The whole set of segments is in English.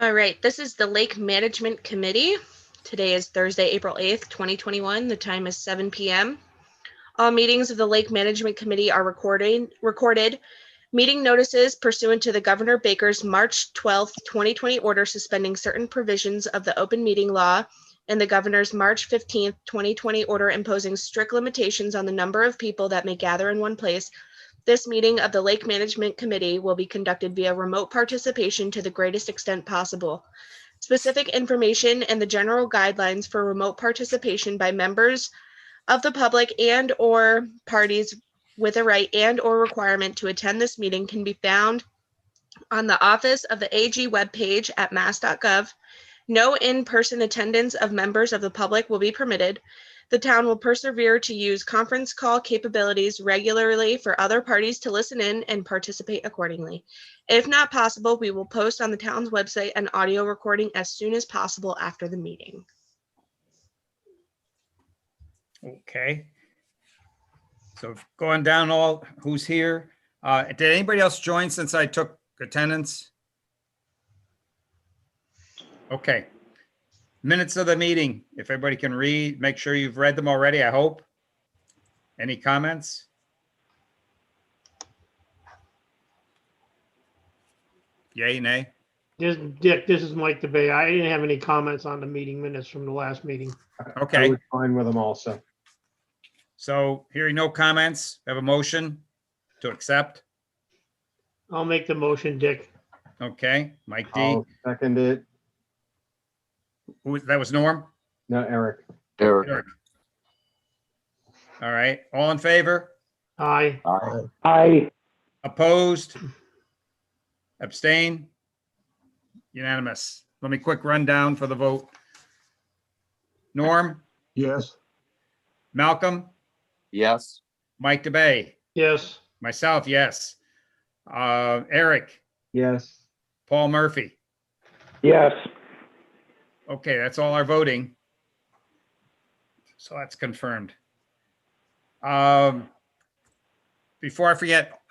All right, this is the Lake Management Committee. Today is Thursday, April 8th, 2021. The time is 7 p.m. All meetings of the Lake Management Committee are recorded. Meeting notices pursuant to the Governor Baker's March 12th, 2020 order suspending certain provisions of the open meeting law and the Governor's March 15th, 2020 order imposing strict limitations on the number of people that may gather in one place. This meeting of the Lake Management Committee will be conducted via remote participation to the greatest extent possible. Specific information and the general guidelines for remote participation by members of the public and or parties with a right and or requirement to attend this meeting can be found on the Office of the AG webpage at mass.gov. No in-person attendance of members of the public will be permitted. The town will persevere to use conference call capabilities regularly for other parties to listen in and participate accordingly. If not possible, we will post on the town's website an audio recording as soon as possible after the meeting. Okay. So going down all who's here. Did anybody else join since I took attendance? Okay. Minutes of the meeting, if everybody can read, make sure you've read them already, I hope. Any comments? Yay, nay? Dick, this is Mike DeBay. I didn't have any comments on the meeting minutes from the last meeting. I Okay, was fine with them also. so hearing no comments, have a motion to accept. I'll make the motion, Dick. Okay, Mike D. I'll second it. That was Norm? No, Eric. Eric. All right, all in favor? Aye. Aye. Opposed? Abstain? Unanimous. Let me quick run down for the vote. Norm, Yes. Malcolm, Yes. Mike DeBay, Yes. myself, yes. Eric, Yes. Paul Murphy. Yes. Okay, that's all our voting. So that's confirmed. Before I forget,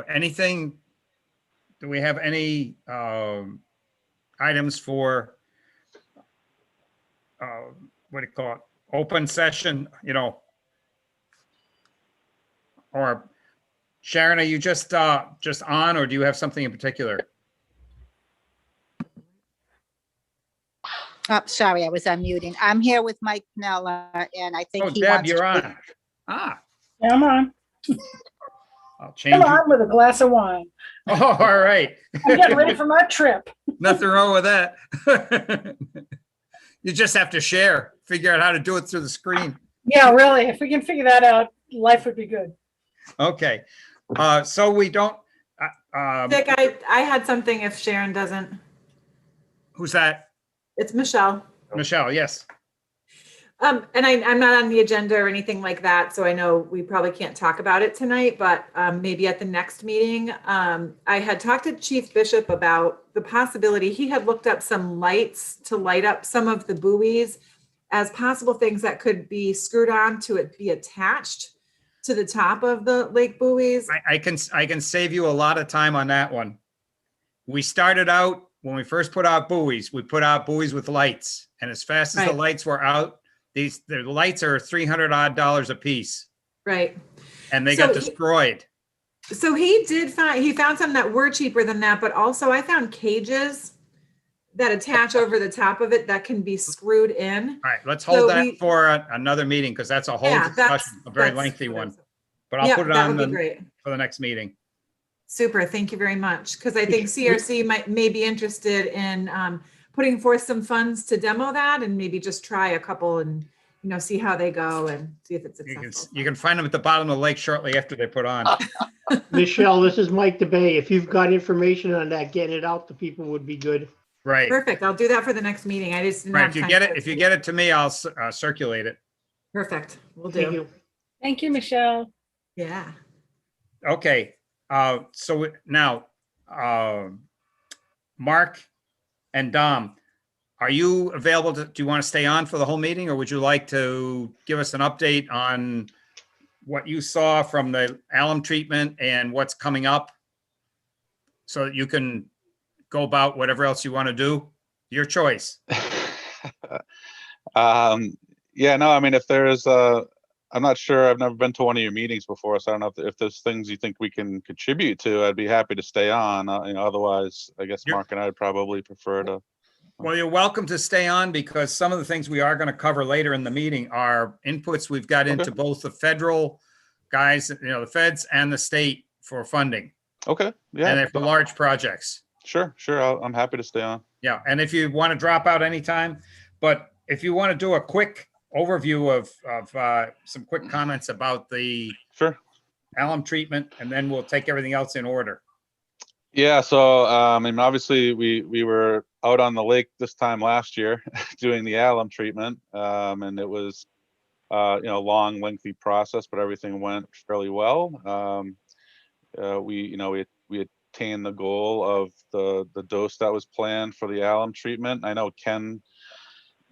anything, do we have any items for what do you call it? Open session, or Sharon, are you just on, or do you have something in particular? Oh, sorry, I was unmuting. I'm here with Mike Pinella, and I think Oh, he Deb, wants you're to. on. Ah, Yeah, I'm on. I'll change Come you. on with a glass of wine. Oh, all right. I'm getting ready for my trip. Nothing wrong with that. You just have to share, figure out how to do it through the screen. Yeah, really. If we can figure that out, life would be good. Okay. So we don't, Dick, I had something if Sharon doesn't. who's that? It's Michelle. Michelle, yes. And I'm not on the agenda or anything like that, so I know we probably can't talk about it tonight, but maybe at the next meeting. I had talked to Chief Bishop about the possibility. He had looked up some lights to light up some of the buoys as possible things that could be screwed on to it, be attached to the top of the lake buoys. I can save you a lot of time on that one. We started out, when we first put out buoys, we put out buoys with lights. And as fast as the Right. lights were out, the lights are $300 odd a piece, Right. and they So got he- destroyed. So he found some that were cheaper than that, but also I found cages that attach over the top of it that can be screwed in. All right, let's So hold that we- for another meeting, because that's a whole Yeah, discussion, a very that's lengthy what I one. was- But I'll Yeah, put it that on would be great. for the next meeting. Super, thank you very much. Because I think CRC may be interested in putting forth some funds to demo that and maybe just try a couple and, see how they go and see if it's successful. You can find them at the bottom of the lake shortly after they put on. Michelle, this is Mike DeBay. If you've got information on that, getting it out to people would be good. Right, Perfect, I'll do that for the next meeting. I just didn't right. have If you time get for it, if you get it to me, I'll circulate it. Perfect, we'll Thank do. you. Thank you, Michelle. Yeah. Okay, so now, Mark and Dom, are you available do you want to stay on for the whole meeting, or would you like to give us an update on what you saw from the alum treatment and what's coming up? So that you can go about whatever else you want to do? Your choice. Yeah, no, I mean, if there's I'm not sure, I've never been to one of your meetings before, so I don't know if there's things you think we can contribute to, I'd be happy to stay on. Otherwise, I guess You're- Mark and I'd probably prefer to. Well, you're welcome to stay on because some of the things we are going to cover later in the meeting are inputs we've got into both the federal guys, the feds and the state for funding. Okay, And yeah, they're for large projects. sure. I'm happy to stay on. Yeah, and if you want to drop out anytime, but if you want to do a quick overview of some quick comments about the Sure. alum treatment, and then we'll take everything else in order. Yeah, so I mean, obviously we were out on the lake this time last year doing the alum treatment, and it was long, lengthy process, but everything went fairly well. We attained the goal of the dose that was planned for the alum treatment. I know Ken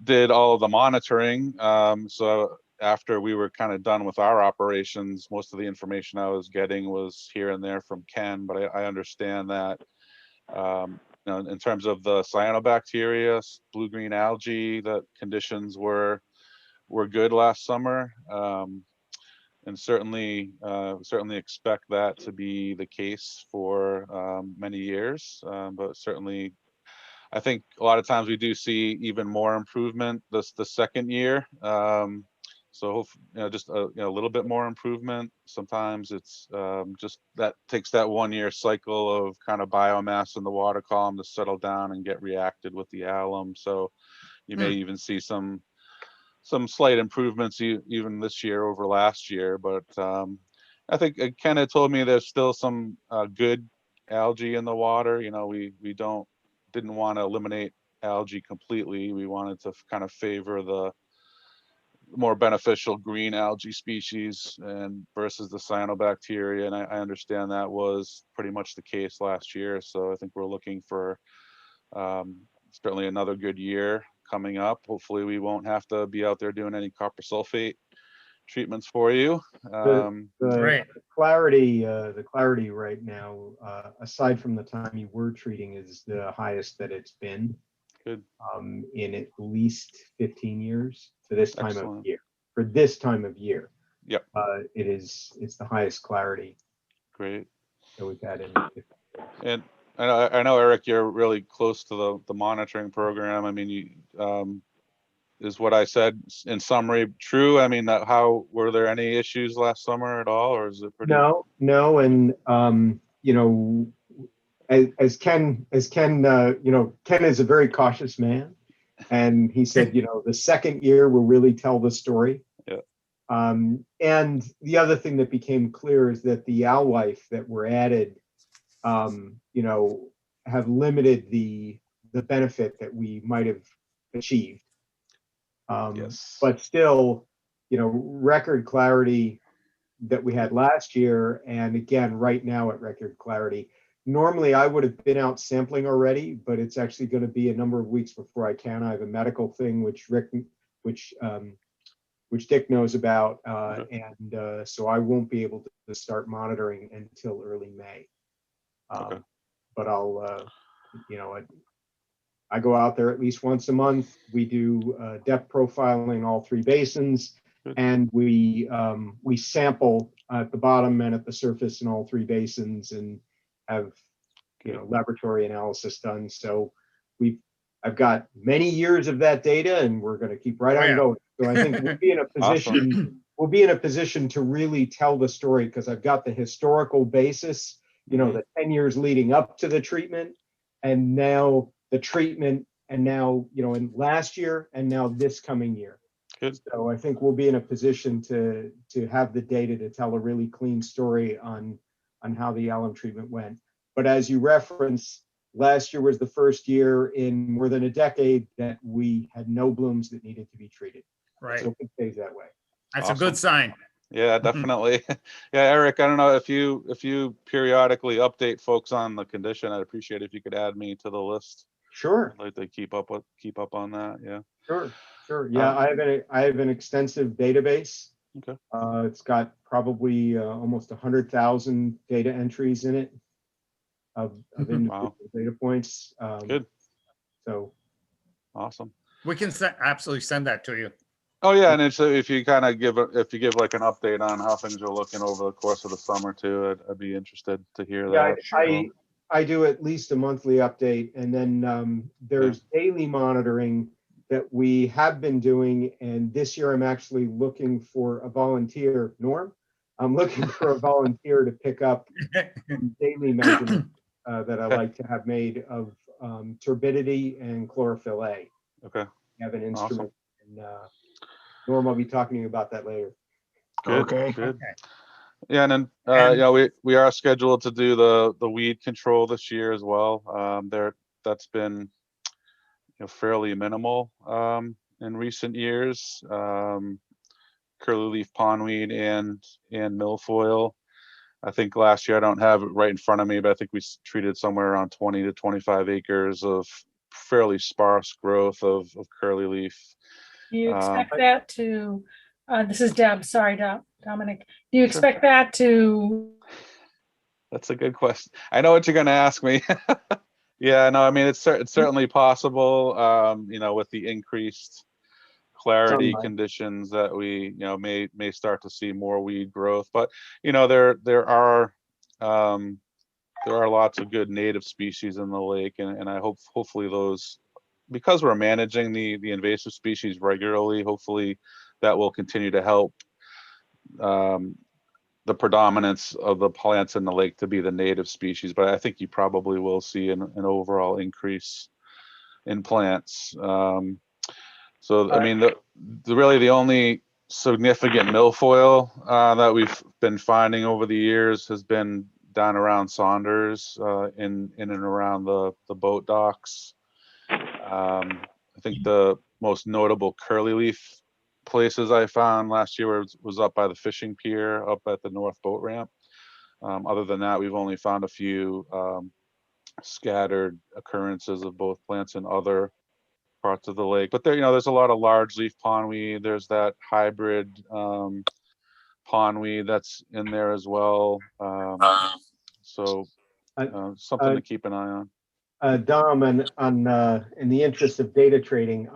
did all of the monitoring, so after we were kind of done with our operations, most of the information I was getting was here and there from Ken, but I understand that, in terms of the cyanobacteria, blue-green algae, that conditions were good last summer. And certainly expect that to be the case for many years, but certainly I think a lot of times we do see even more improvement the second year. So just a little bit more improvement. Sometimes it's just that takes that 1 year cycle of kind of biomass in the water column to settle down and get reacted with the alum. So you may even see some slight improvements even this year over last year. But I think Ken had told me there's still some good algae in the water. We didn't want to eliminate algae completely. We wanted to kind of favor the more beneficial green algae species and versus the cyanobacteria. And I understand that was pretty much the case last year. So I think we're looking for certainly another good year coming up. Hopefully we won't have to be out there doing any copper sulfate treatments for you. Great. The clarity right now, aside from the time you were treating, is the highest that it's been. Good. In at least 15 years for this time Excellent. of year. For this time of year. Yep. It's the highest clarity Great. that we've had in. And I know, Eric, you're really close to the monitoring program. I mean, is what I said in summary true? I mean, were there any issues last summer at all, or is it pretty? No, and as Ken, Ken is a very cautious man, and he said, the second year will really tell the story. Yeah. And the other thing that became clear is that the alewife that were added, have limited the benefit that we might have achieved. Yes. But still, record clarity that we had last year, and again, right now at record clarity. Normally, I would have been out sampling already, but it's actually going to be a number of weeks before I can. I have a medical thing which Dick knows about, and so I won't be able to start monitoring until early May. Okay. But I'll, I go out there at least once a month. We do depth profiling all three basins, and we sample at the bottom and at the surface in all three basins, and have laboratory analysis done. So I've got many years of that data, and we're going to keep right on going. So I think we'll be in a position. Awesome. We'll be in a position to really tell the story, because I've got the historical basis. The 10 years leading up to the treatment, and now the treatment, and now in last year, and now this coming year. Good. So I think we'll be in a position to have the data to tell a really clean story on how the alum treatment went. But as you reference, last year was the first year in more than a decade that we had no blooms that needed to be treated. Right. So it stays that way. That's Awesome. a good sign. Yeah, definitely. Yeah, Eric, I don't know if you periodically update folks on the condition, I'd appreciate it if you could add me to the list. Sure. I'd like to keep up on that. Yeah. Sure. Yeah, I have an extensive database. Okay. It's got probably almost 100,000 data entries in it of individual data points. Good. So Awesome. We can absolutely send that to you. Oh, yeah, and it's, if you kind of give, if you give like an update on how things are looking over the course of the summer too, I'd be interested to hear Yeah, that. I do at least a monthly update, and then there's daily monitoring that we have been doing, and this year I'm actually looking for a volunteer. Norm, I'm looking for a volunteer to pick up some daily measurements that I like to have made of turbidity and chlorophyll A. Okay. I have an instrument, and Norm, I'll be talking to you about that later. Good, Okay. good. Yeah, and then, you know, we are scheduled to do the weed control this year as well. That's been, you know, fairly minimal in recent years. Curly leaf pondweed and milfoil. I think last year, I don't have it right in front of me, but I think we treated somewhere around 20 to 25 acres of fairly sparse growth of curly leaf. Do you expect that to, this is Deb, sorry, Dominic. Do you Sure. expect that to? That's a good question. I know what you're going to ask me. Yeah, no, I mean, it's certainly possible, you know, with the increased clarity Sunlight. conditions that we, you know, may start to see more weed growth. But, you know, there are lots of good native species in the lake, and I hopefully those, because we're managing the invasive species regularly, hopefully that will continue to help the predominance of the plants in the lake to be the native species. But I think you probably will see an overall increase in plants. So, I mean, really the only significant milfoil that we've been finding over the years has been down around Saunders, in and around the boat docks. I think the most notable curly leaf places I found last year was up by the fishing pier, up at the North Boat Ramp. Other than that, we've only found a few scattered occurrences of both plants in other parts of the lake. But there, you know, there's a lot of large leaf pondweed. There's that hybrid pondweed that's in there as well. So something to keep an eye on. Dom, and in the interest of data trading,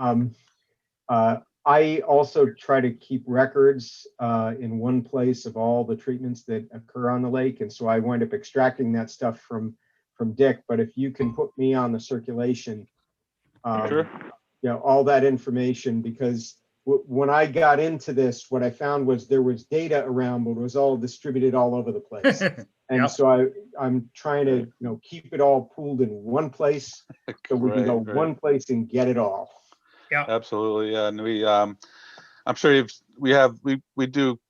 I also try to keep records in one place of all the treatments that occur on the lake, and so I wind up extracting that stuff from Dick. But if you can put me on the circulation, Sure. you know, all that information, because when I got into this, what I found was there was data around, but it was all distributed all over the place. And Yep. so I'm trying to, you know, keep it all pooled in one place so we can go Right. one place and get it all. Absolutely, yeah, and we, I'm sure we do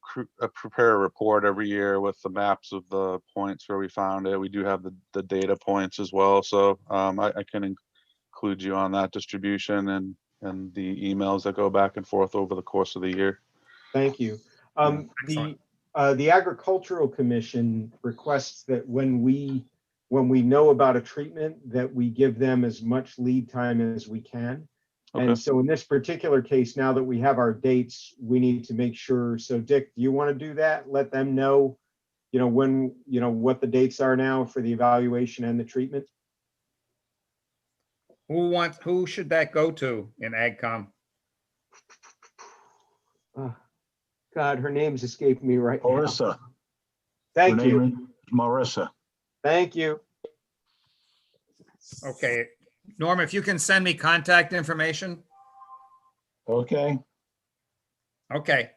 prepare a report every year with the maps of the points where we found it. We do have the data points as well, so I can include you on that distribution and the emails that go back and forth over the course of the year. Thank you. Excellent. The Agricultural Commission requests that when we know about a treatment, that we give them as much lead time as we can. Okay. And so in this particular case, now that we have our dates, we need to make sure. So Dick, do you want to do that? Let them know, you know, when, you know, what the dates are now for the evaluation and the treatment? Who should that go to in AgCom? God, her name's escaped me right now. Marissa. Thank Her you. name is Marissa. Thank you. Okay, Norm, if you can send me contact information. Okay. Okay.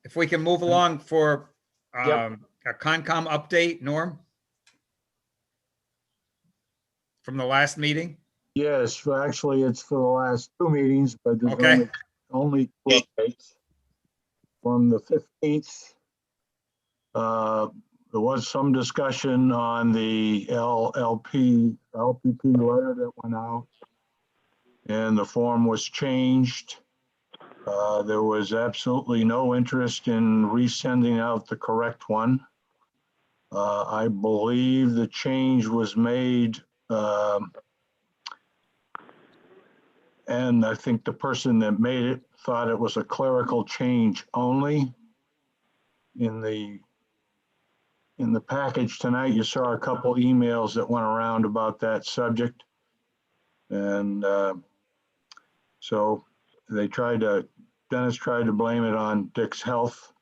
If we can move along for Yep. a Concom update, Norm? From the last meeting? Yes, actually, it's for the last two meetings, but there's Okay. only two updates. From the 15th, there was some discussion on the LPP letter that went out, and the form was changed. There was absolutely no interest in resending out the correct one. I believe the change was made, and I think the person that made it thought it was a clerical change only. In the package tonight, you saw a couple emails that went around about that subject. And So Dennis tried to blame it on Dick's health.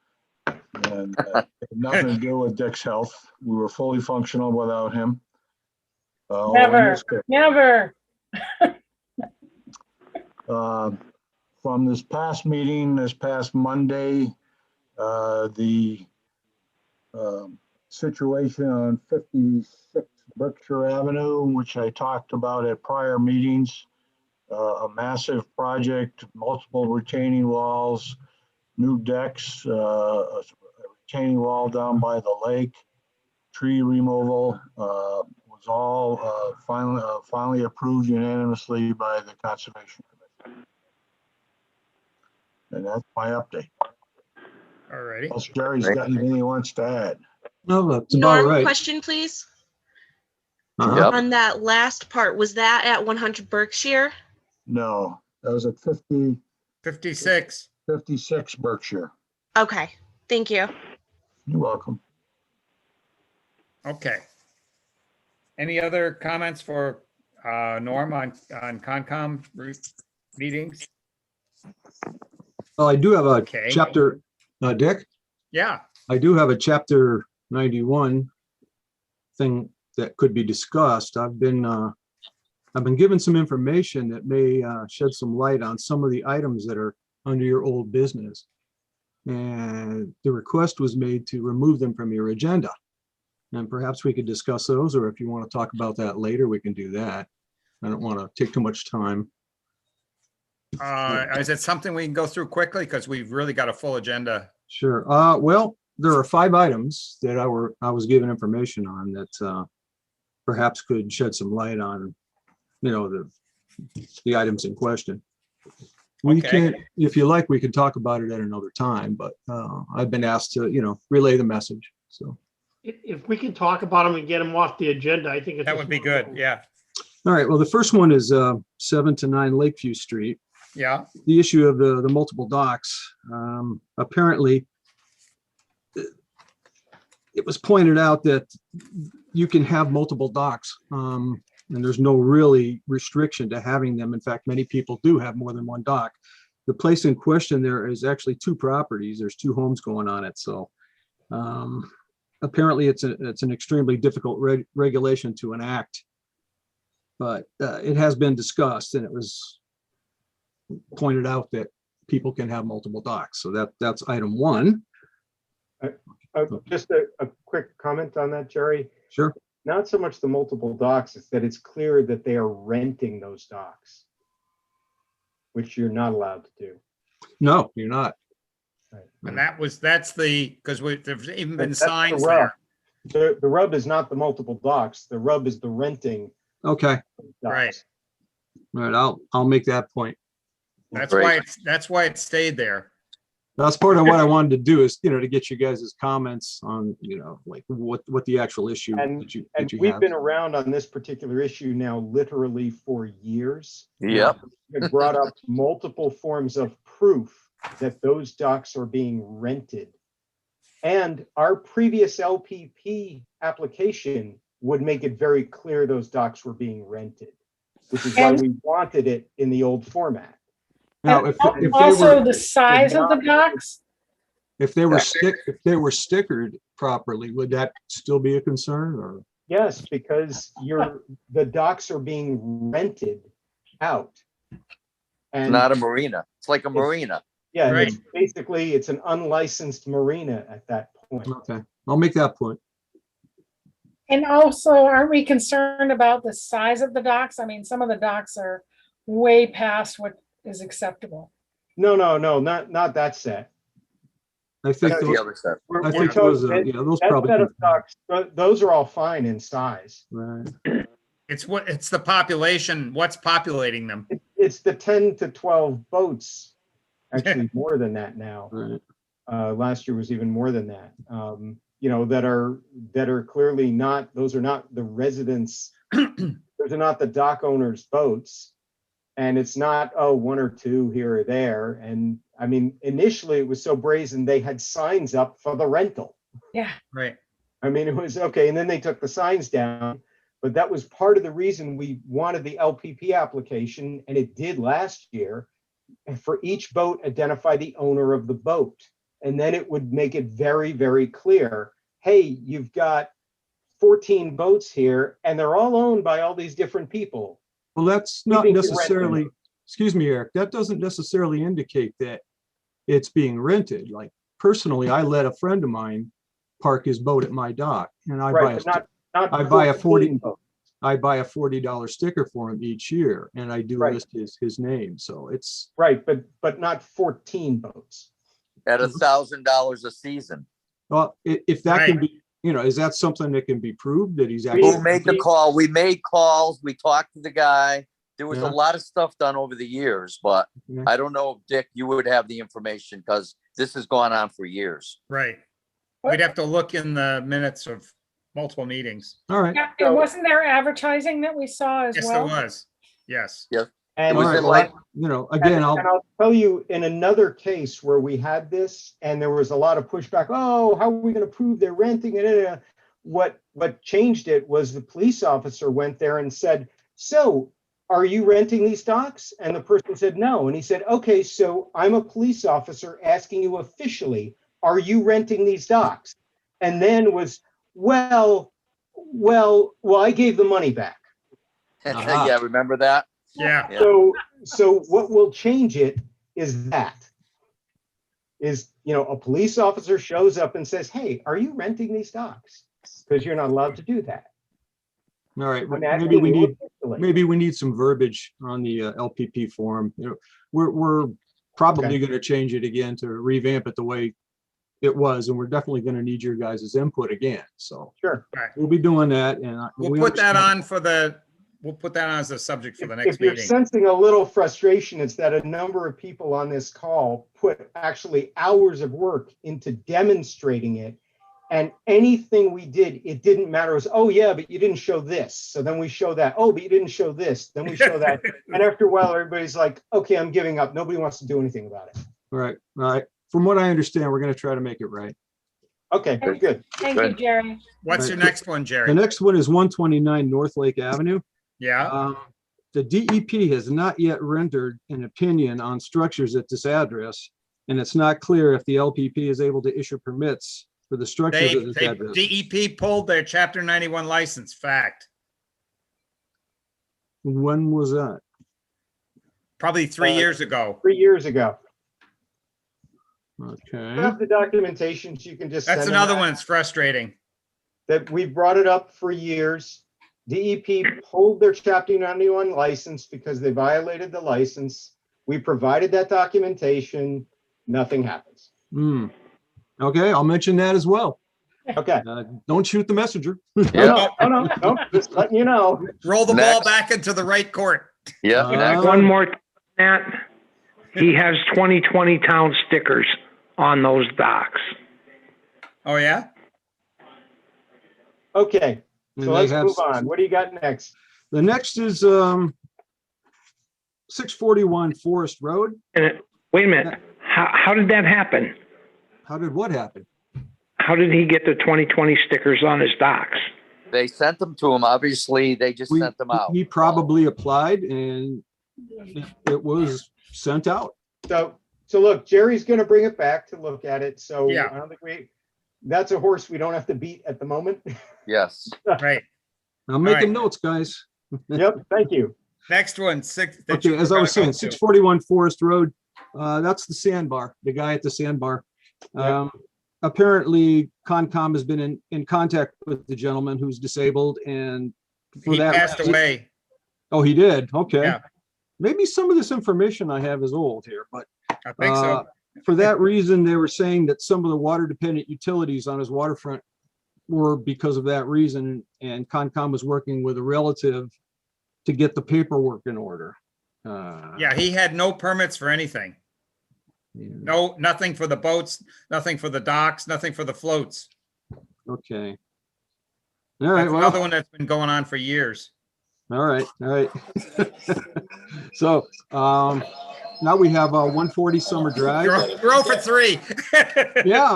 And it had nothing to do with Dick's health. We were fully functional without him. All in Never, this case. never. From this past meeting, this past Monday, the situation on 56 Berkshire Avenue, which I talked about at prior meetings, a massive project, multiple retaining walls, new decks, a retaining wall down by the lake, tree removal, was all finally approved unanimously by the Conservation Commission. And that's my update. All righty. Unless Jerry's got anything he wants to add. No, that's about Norm, right. question, please. Uh-huh. On that last part, was that at 100 Berkshire? No, that was at 56. 56 Berkshire. Okay, thank you. You're welcome. Okay. Any other comments for Norm on Concom meetings? Well, I do have a Okay. chapter, Dick, Yeah, I do have a chapter 91 thing that could be discussed. I've been given some information that may shed some light on some of the items that are under your old business. And the request was made to remove them from your agenda. And perhaps we could discuss those, or if you want to talk about that later, we can do that. I don't want to take too much time. is it something we can go through quickly? Because we've really got a full agenda. Sure. Well, there are 5 items that I was given information on that perhaps could shed some light on, the items in question. We Okay. can, if you like, we can talk about it at another time, but I've been asked to, relay the message. So, If we can talk about them and get them off the agenda, I think it's. That would be good. Yeah, all right. Well, the first one is 7 to 9 Lakeview Street. yeah. The issue of the multiple docks. Apparently, it was pointed out that you can have multiple docks, and there's no really restriction to having them. In fact, many people do have more than one dock. The place in question there is actually 2 properties. There's 2 homes going on it. So apparently, it's an extremely difficult regulation to enact. But it has been discussed, and it was pointed out that people can have multiple docks. So that's item 1. Just a quick comment on that, Jerry. Sure. Not so much the multiple docks, it's that it's clear that they are renting those docks, which you're not allowed to do. No, you're not. And that's because there's even been That's the signs rub. there. The rub is not the multiple docks. The rub is the renting. Okay. docks. Right. All right. I'll make that point. That's why it stayed there. That's part of what I wanted to do is, to get you guys' comments on, like what the actual issue And that you we've have. been around on this particular issue now literally for years. Yep. It brought up multiple forms of proof that those docks are being rented. And our previous LPP application would make it very clear those docks were being rented, which is why And- we wanted it in the old format. Now, And if they also were, the size of the docks. if they were stickered properly, would that still be a concern or? Yes, because the docks are being rented out. And Not a marina. It's like a marina. yeah, and Right. it's basically, it's an unlicensed marina at that point. Okay, I'll make that point. And also, aren't we concerned about the size of the docks? I mean, some of the docks are way past what is acceptable. No, not that set. I think That's The those, other side. We're- I we're think those, talking- those that probably. set of docks, those are all fine in size. Right. It's the population, what's populating them. It's the 10 to 12 boats, actually more than that now. Right. Last year was even more than that. That are clearly not, those are not the residents, those are not the dock owners' boats. And it's not, 1 or 2 here or there. And I mean, initially it was so brazen, they had signs up for the rental. Yeah. Right. I mean, it was okay. And then they took the signs down. But that was part of the reason we wanted the LPP application, and it did last year. And for each boat, identify the owner of the boat. And then it would make it very, very clear, hey, you've got 14 boats here, and they're all owned by all these different people. Well, that's We not think you're renting necessarily, them. excuse me, Eric, that doesn't necessarily indicate that it's being rented. Like personally, I let a friend of mine park his boat at my dock and I buy Right, but not I buy a 14 boats. I buy a $40 sticker for him each year and I do Right. list his name. So it's, Right, but not 14 boats. At $1,000 a season. well, if that can Right. be, you know, is that something that can be proved that he's Who actually? made the call? We made calls. We talked to the guy. There was a Yeah. lot of stuff done over the years, but Yeah. I don't know if Dick, you would have the information because this has gone on for years. Right. We'd have to look in the minutes of multiple meetings. All right. Yeah, and wasn't there advertising that we saw as Yes, there well? was. Yes. And was All right, in well, like- you know, again, and I'll tell you, in another case where we had this and there was a lot of pushback, oh, how are we going to prove they're renting it? What changed it was the police officer went there and said, so are you renting these docks? And the person said no. And he said, okay, so I'm a police officer asking you officially, are you renting these docks? And then was, well, I gave the money back. Aha. Yeah, remember that? Yeah. Yeah. So what will change it is a police officer shows up and says, hey, are you renting these docks? Because you're not allowed to do that. all right, When maybe we asking you need, officially. maybe we need some verbiage on the LPP form. You know, we're probably Okay. going to change it again to revamp it the way it was, and we're definitely going to need your guys' input again. So Sure. we'll be doing that, and We'll we put that understand- on we'll put that on as a subject for the If next you're meeting. sensing a little frustration, it's that a number of people on this call put actually hours of work into demonstrating it. And anything we did, it didn't matter. It was, oh yeah, but you didn't show this. So then we show that. Oh, but you didn't show this. Then we show that. And after a while, everybody's like, okay, I'm giving up. Nobody wants to do anything about it. All right. From what I understand, we're going to try to make it right. Okay, very good. Thank you, Good. Jerry. What's your next one, The Jerry? next one is 129 North Lake Avenue. Yeah. The DEP has not yet rendered an opinion on structures at this address, and it's not clear if the LPP is able to issue permits for the structures at this address. DEP pulled their chapter 91 license, fact. When was that? Probably 3 years ago. 3 years ago. Okay. You have the documentation, so you can just. That's send them another that. one that's frustrating. That we brought it up for years. DEP pulled their chapter 91 license because they violated the license. We provided that documentation, nothing happens. Okay, I'll mention that as well. Okay. Don't shoot the messenger. No, just letting you know. Roll the ball Next. back into the right court. Yeah. Uh, One more, Matt. He has 2020 town stickers on those docks. Oh, yeah? Okay, And so they let's have- move on. What do you got next? The next is 641 Forest Road. Wait a minute. How did that happen? How did what happen? How did he get the 2020 stickers on his docks? They sent them to him. Obviously, they just sent them out. He probably applied and it was sent out. So look, Jerry's gonna bring it back to look at it, so Yeah. I don't think that's a horse we don't have to beat at the moment. Yes. Right. I'm making right. notes, guys. Yep, thank you. Next one, that Okay, you as I were was gonna saying, go to. 641 Forest Road, that's the sandbar, the guy at the sandbar. Yeah. Apparently Concom has been in contact with the gentleman who's disabled and for He that. passed away. Oh, he did? Okay. Yeah. Maybe some of this information I have is old here, but I think so. for that reason, they were saying that some of the water dependent utilities on his waterfront were because of that reason, and Concom was working with a relative to get the paperwork in order. Yeah, he had no permits for anything. No, nothing for the boats, nothing for the docks, nothing for the floats. Okay. All right, That's another well, one that's been going on for years. all right. So, now we have 140 Summer Drive. You're 0 for 3. Yeah,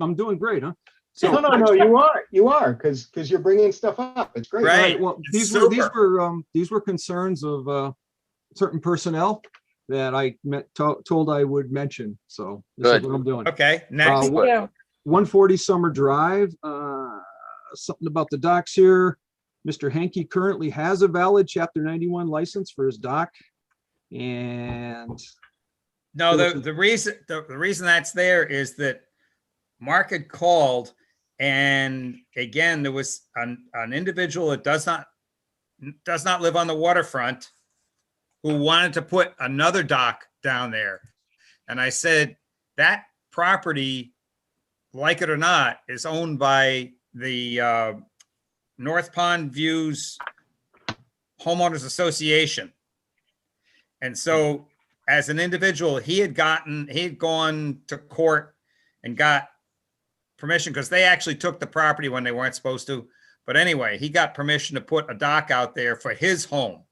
I'm doing great, huh? So, No, you are, because you're bringing stuff up. It's great. Right. well, It's these were concerns of certain personnel that I told I would mention. So this is Good. what I'm doing. Okay, next. what- Yeah, 140 Summer Drive, something about the docks here. Mr. Henke currently has a valid Chapter 91 license for his dock. And No, the reason that's there is that Mark had called, and again, there was an individual that does not live on the waterfront who wanted to put another dock down there. And I said, that property, like it or not, is owned by the North Pond Views Homeowners Association. And so as an individual, he had gone to court and got permission, because they actually took the property when they weren't supposed to. But anyway, he got permission to put a dock out there for his home.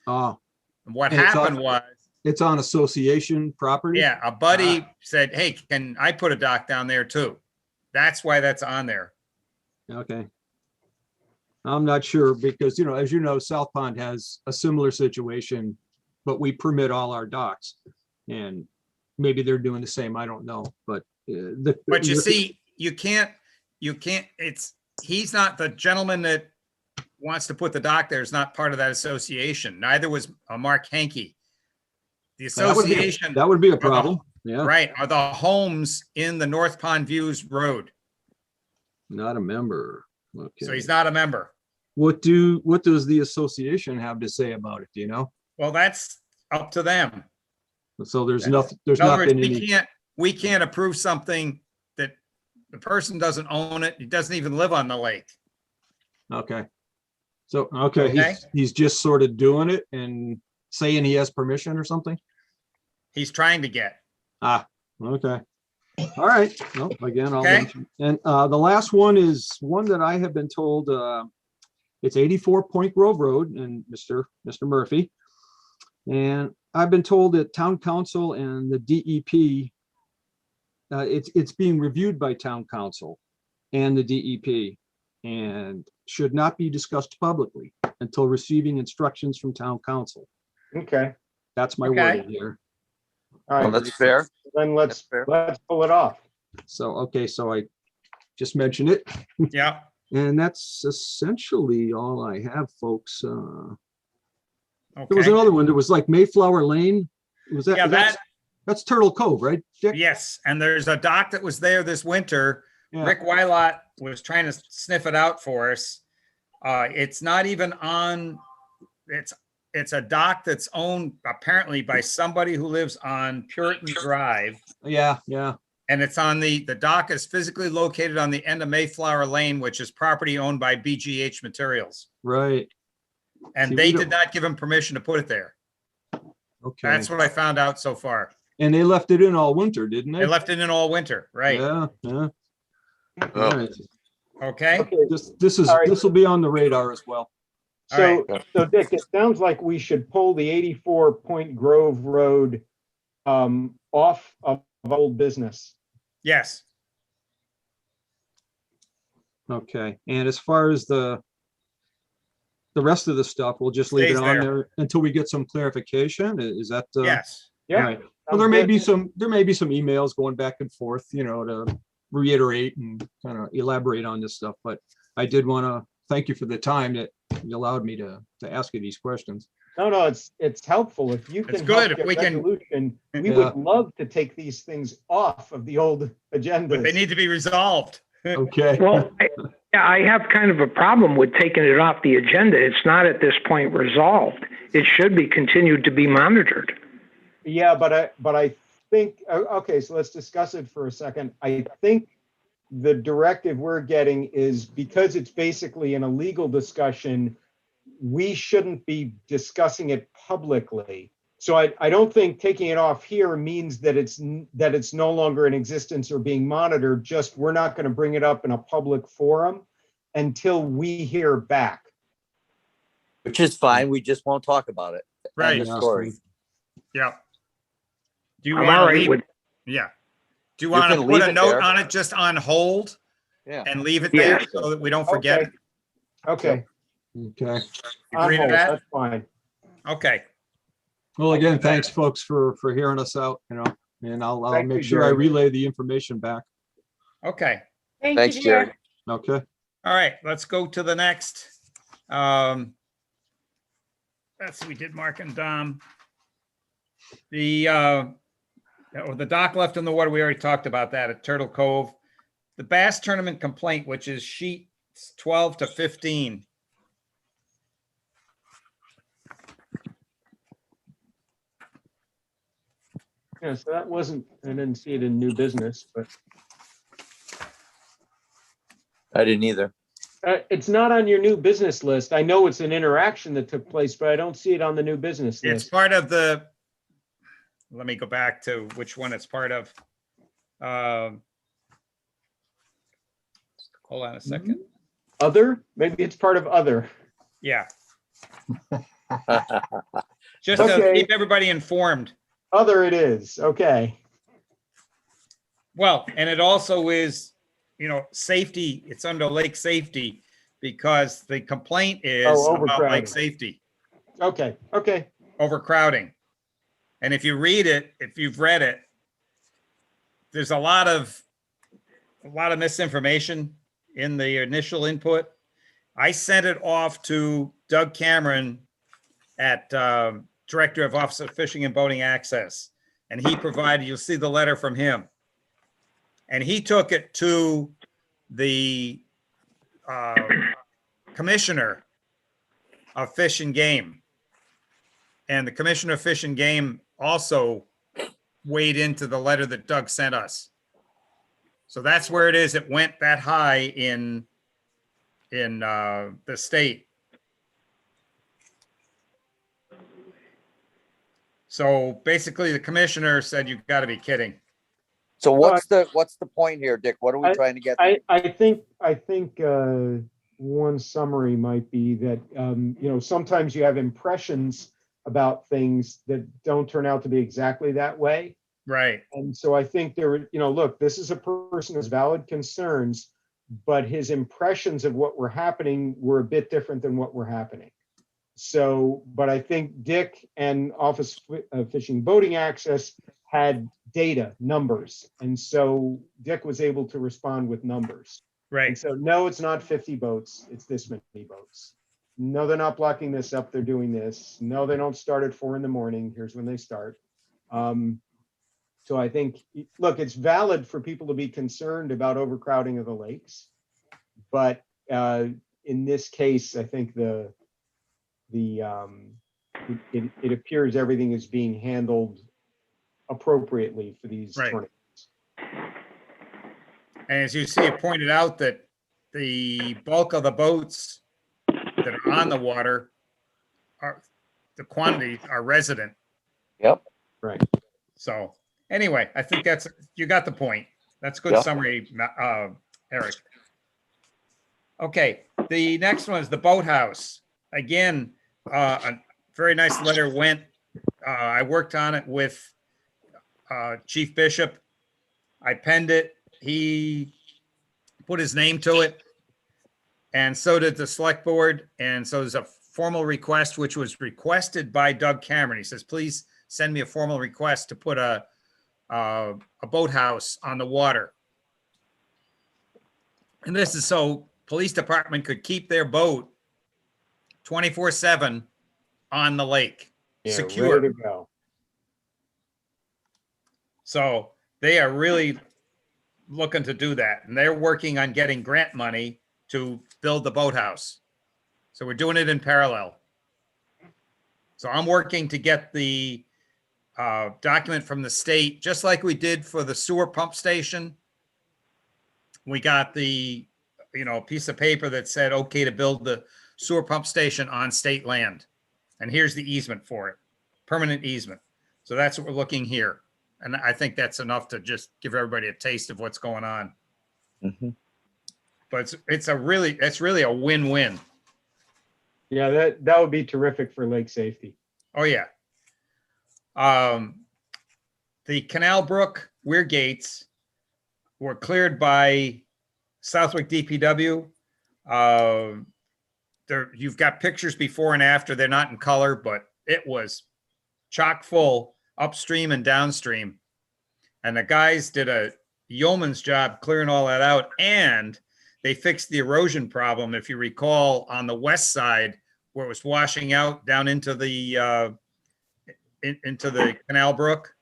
oh, And what And it's happened on- was, it's on association property. yeah, a buddy said, hey, can I put a dock down there too? That's why that's on there. Okay. I'm not sure because, as you know, South Pond has a similar situation, but we permit all our docks. And maybe they're doing the same. I don't know, but But you see, you can't, he's not the gentleman that wants to put the dock there is not part of that association. Neither was Mark Henke. The association, that would be a problem. Yeah, right, are the homes in the North Pond Views Road. not a member. So Okay. he's not a member. What does the association have to say about it? Do you know? Well, that's up to them. So there's nothing, there's In other not words, been any, we can't approve something that the person doesn't own it. He doesn't even live on the lake. okay. So, okay, Okay. he's just sort of doing it and saying he has permission or something? He's trying to get. Okay. All right. No, again, I'll Okay. mention. And the last one is one that I have been told, it's 84 Point Grove Road and Mr. Murphy. And I've been told that town council and the DEP, it's being reviewed by town council and the DEP and should not be discussed publicly until receiving instructions from town council. Okay, That's my Okay. wording here. all Well, right. that's fair. Then That's fair. let's pull it off. So, okay, so I just mentioned it. Yeah. And that's essentially all I have, folks. There was Okay. another one. There was like Mayflower Lane. Was that, Yeah, that's Turtle Cove, right? Dick? yes. And there's a dock that was there this winter. Yeah. Rick Wylot was trying to sniff it out for us. It's not even on, it's a dock that's owned apparently by somebody who lives on Puritan Drive. Yeah, yeah. And it's on the dock is physically located on the end of Mayflower Lane, which is property owned by BGH Materials. Right. And See, they we did not give him permission to put it there. Okay. That's what I found out so far. And they left it in all winter, didn't they? They left it in all winter, right? Yeah, yeah. All Oh. right. Okay, Okay, This will be on the radar as well. all so Dick, it sounds like we should pull the 84 Point Grove Road off of old business. yes. Okay. And as far as the rest of the stuff, we'll just leave it Stays on there. there until we get some clarification. Is that? Yes. All Yeah. right. Well, there may be some emails going back and forth, to reiterate and kind of elaborate on this stuff, but I did want to thank you for the time that you allowed me to ask you these questions. No, it's helpful if you can. It's good help if get we can- resolution. We Yeah. would love to take these things off of the old agenda. But they need to be resolved. Okay. Well, I have kind of a problem with taking it off the agenda. It's not at this point resolved. It should be continued to be monitored. Yeah, but I think, okay, so let's discuss it for a second. I think the directive we're getting is because it's basically an illegal discussion, we shouldn't be discussing it publicly. So I don't think taking it off here means that it's no longer in existence or being monitored, just we're not going to bring it up in a public forum until we hear back. Which is fine. We just won't talk about it. End Right. of story. Yeah. Do you I'm want all to right leave? with, Yeah. Do you You want to can put leave a it note there. on it just on hold Yeah. and leave it there Yeah. so that we don't forget. Okay. Okay. Okay. You On agree to hold, that? That's fine. Okay, Well, again, thanks, folks, for hearing us out, and I'll Thank make you, sure I Jerry. relay the information back. okay. Thank Thanks, you, Jerry. Jerry. Okay. All right, let's go to the next. Let's see, we did Mark and Dom. The dock left in the water, we already talked about that at Turtle Cove. The bass tournament complaint, which is sheets 12 to 15. Yeah, so that wasn't, I didn't see it in new business, but I didn't either. it's not on your new business list. I know it's an interaction that took place, but I don't see it on the new business It's list. part of the, let me go back to which one it's part of. Hold on a second. Other, maybe it's part of other. Yeah, just to Okay. keep everybody informed. Other it is, okay. Well, and it also is, safety, it's under lake safety because the complaint is Oh, about lake overcrowding. safety, Okay, okay. overcrowding. And if you read it, if you've read it, there's a lot of misinformation in the initial input. I sent it off to Doug Cameron at Director of Office of Fishing and Boating Access. And he provided, you'll see the letter from him. And he took it to the Commissioner of Fish and Game. And the Commissioner of Fish and Game also weighed into the letter that Doug sent us. So that's where it is. It went that high in the state. So basically the commissioner said, you've got to be kidding. So what's the point here, Dick? What are we trying to get? I think one summary might be that, sometimes you have impressions about things that don't turn out to be exactly that way. Right. And so I think look, this is a person with valid concerns, but his impressions of what were happening were a bit different than what were happening. So, but I think Dick and Office of Fishing Boating Access had data, numbers. And so Dick was able to respond with numbers. Right. And so, no, it's not 50 boats. It's this many boats. No, they're not blocking this up. They're doing this. No, they don't start at 4 a.m. Here's when they start. So I think, look, it's valid for people to be concerned about overcrowding of the lakes. But in this case, I think it appears everything is being handled appropriately for these Right. tournaments. And as you see, it pointed out that the bulk of the boats that are on the water the quantities are resident. Yep. Right. So anyway, I think you got the point. That's a good Yeah. summary, Eric. Okay, the next one is the boathouse. Again, a very nice letter went. I worked on it with Chief Bishop. I penned it. He put his name to it. And so did the select board. And so there's a formal request, which was requested by Doug Cameron. He says, please send me a formal request to put a boathouse on the water. And this is so police department could keep their boat 24/7 on the lake, Yeah, secure. ready to go. So they are really looking to do that. And they're working on getting grant money to build the boathouse. So we're doing it in parallel. So I'm working to get the document from the state, just like we did for the sewer pump station. We got the, piece of paper that said, okay, to build the sewer pump station on state land. And here's the easement for it, permanent easement. So that's what we're looking here. And I think that's enough to just give everybody a taste of what's going on. Mhm. But it's really a win-win. Yeah, that would be terrific for lake safety. Oh, yeah. The Canal Brook weir gates were cleared by Southwick DPW. There, you've got pictures before and after. They're not in color, but it was chock full upstream and downstream. And the guys did a yeoman's job clearing all that out. And they fixed the erosion problem, if you recall, on the west side where it was washing out down into the Canal Brook.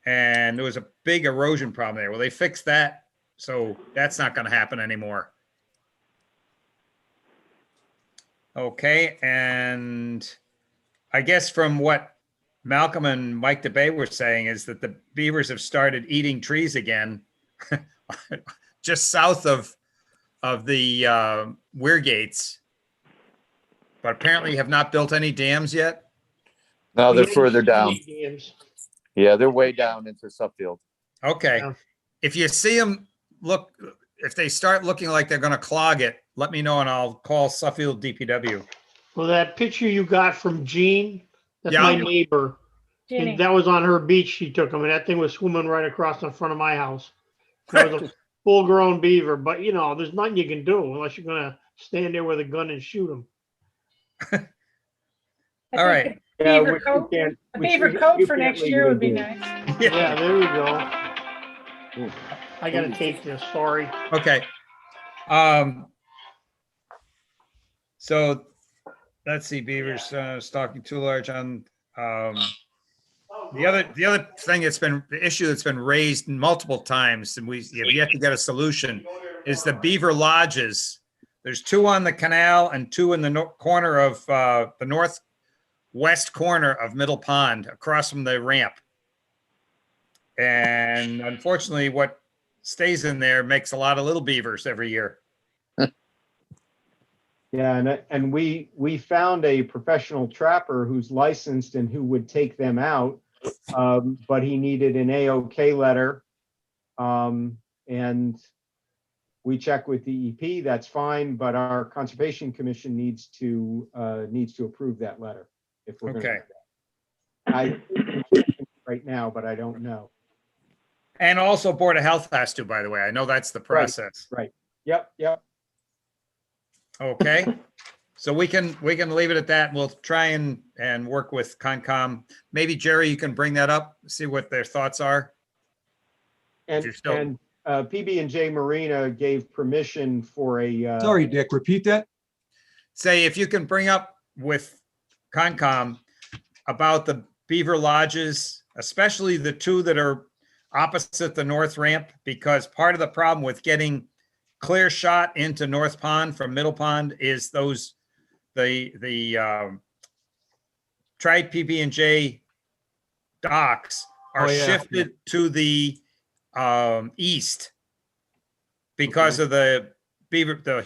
And there was a big erosion problem there. Well, they fixed that. So that's not going to happen anymore. Okay. And I guess from what Malcolm and Mike DeBay were saying is that the beavers have started eating trees again, just south of the Weir Gates, but apparently have not built any dams yet. No, they're We further didn't down. see any dams. Yeah, they're way down into Suffield. Okay. Yeah. If you see them, look, if they start looking like they're going to clog it, let me know and I'll call Suffield DPW. Well, that picture you got from Jean, that's Yeah. my neighbor. Jeannie. And that was on her beach. She took them, and that thing was swimming right across in front of my house. It was a full-grown beaver, but you know, there's nothing you can do unless you're gonna stand there with a gun and shoot them. I All think right. a Yeah, Beaver which coat, we can't. a which beaver we- coat you for can't next year would be legally do. nice. Yeah, there we go. I gotta take this, sorry. Okay. So let's see, beavers stalking too large on, the other thing that's been, the issue that's been raised multiple times and we have yet to get a solution is the beaver lodges. There's 2 on the canal and 2 in the corner of the northwest corner of Middle Pond across from the ramp. And unfortunately, what stays in there makes a lot of little beavers every year. Yeah, and we found a professional trapper who's licensed and who would take them out. But he needed an AOK letter. And we checked with DEP, that's fine, but our Conservation Commission needs to approve that letter. If we're gonna do Okay. that. I right now, but I don't know. And also Board of Health has to, by the way. I know that's the process. Yep. Okay. So we can leave it at that. We'll try and work with Concom. Maybe Jerry, you can bring that up, see what their thoughts are. And, you're still- and PB&J Marina gave permission for a. Sorry, Dick, repeat that? Say if you can bring up with Concom about the beaver lodges, especially the 2 that are opposite the north ramp, because part of the problem with getting clear shot into North Pond from Middle Pond is the tried PB&J docks are Oh, yeah. shifted to the east because of the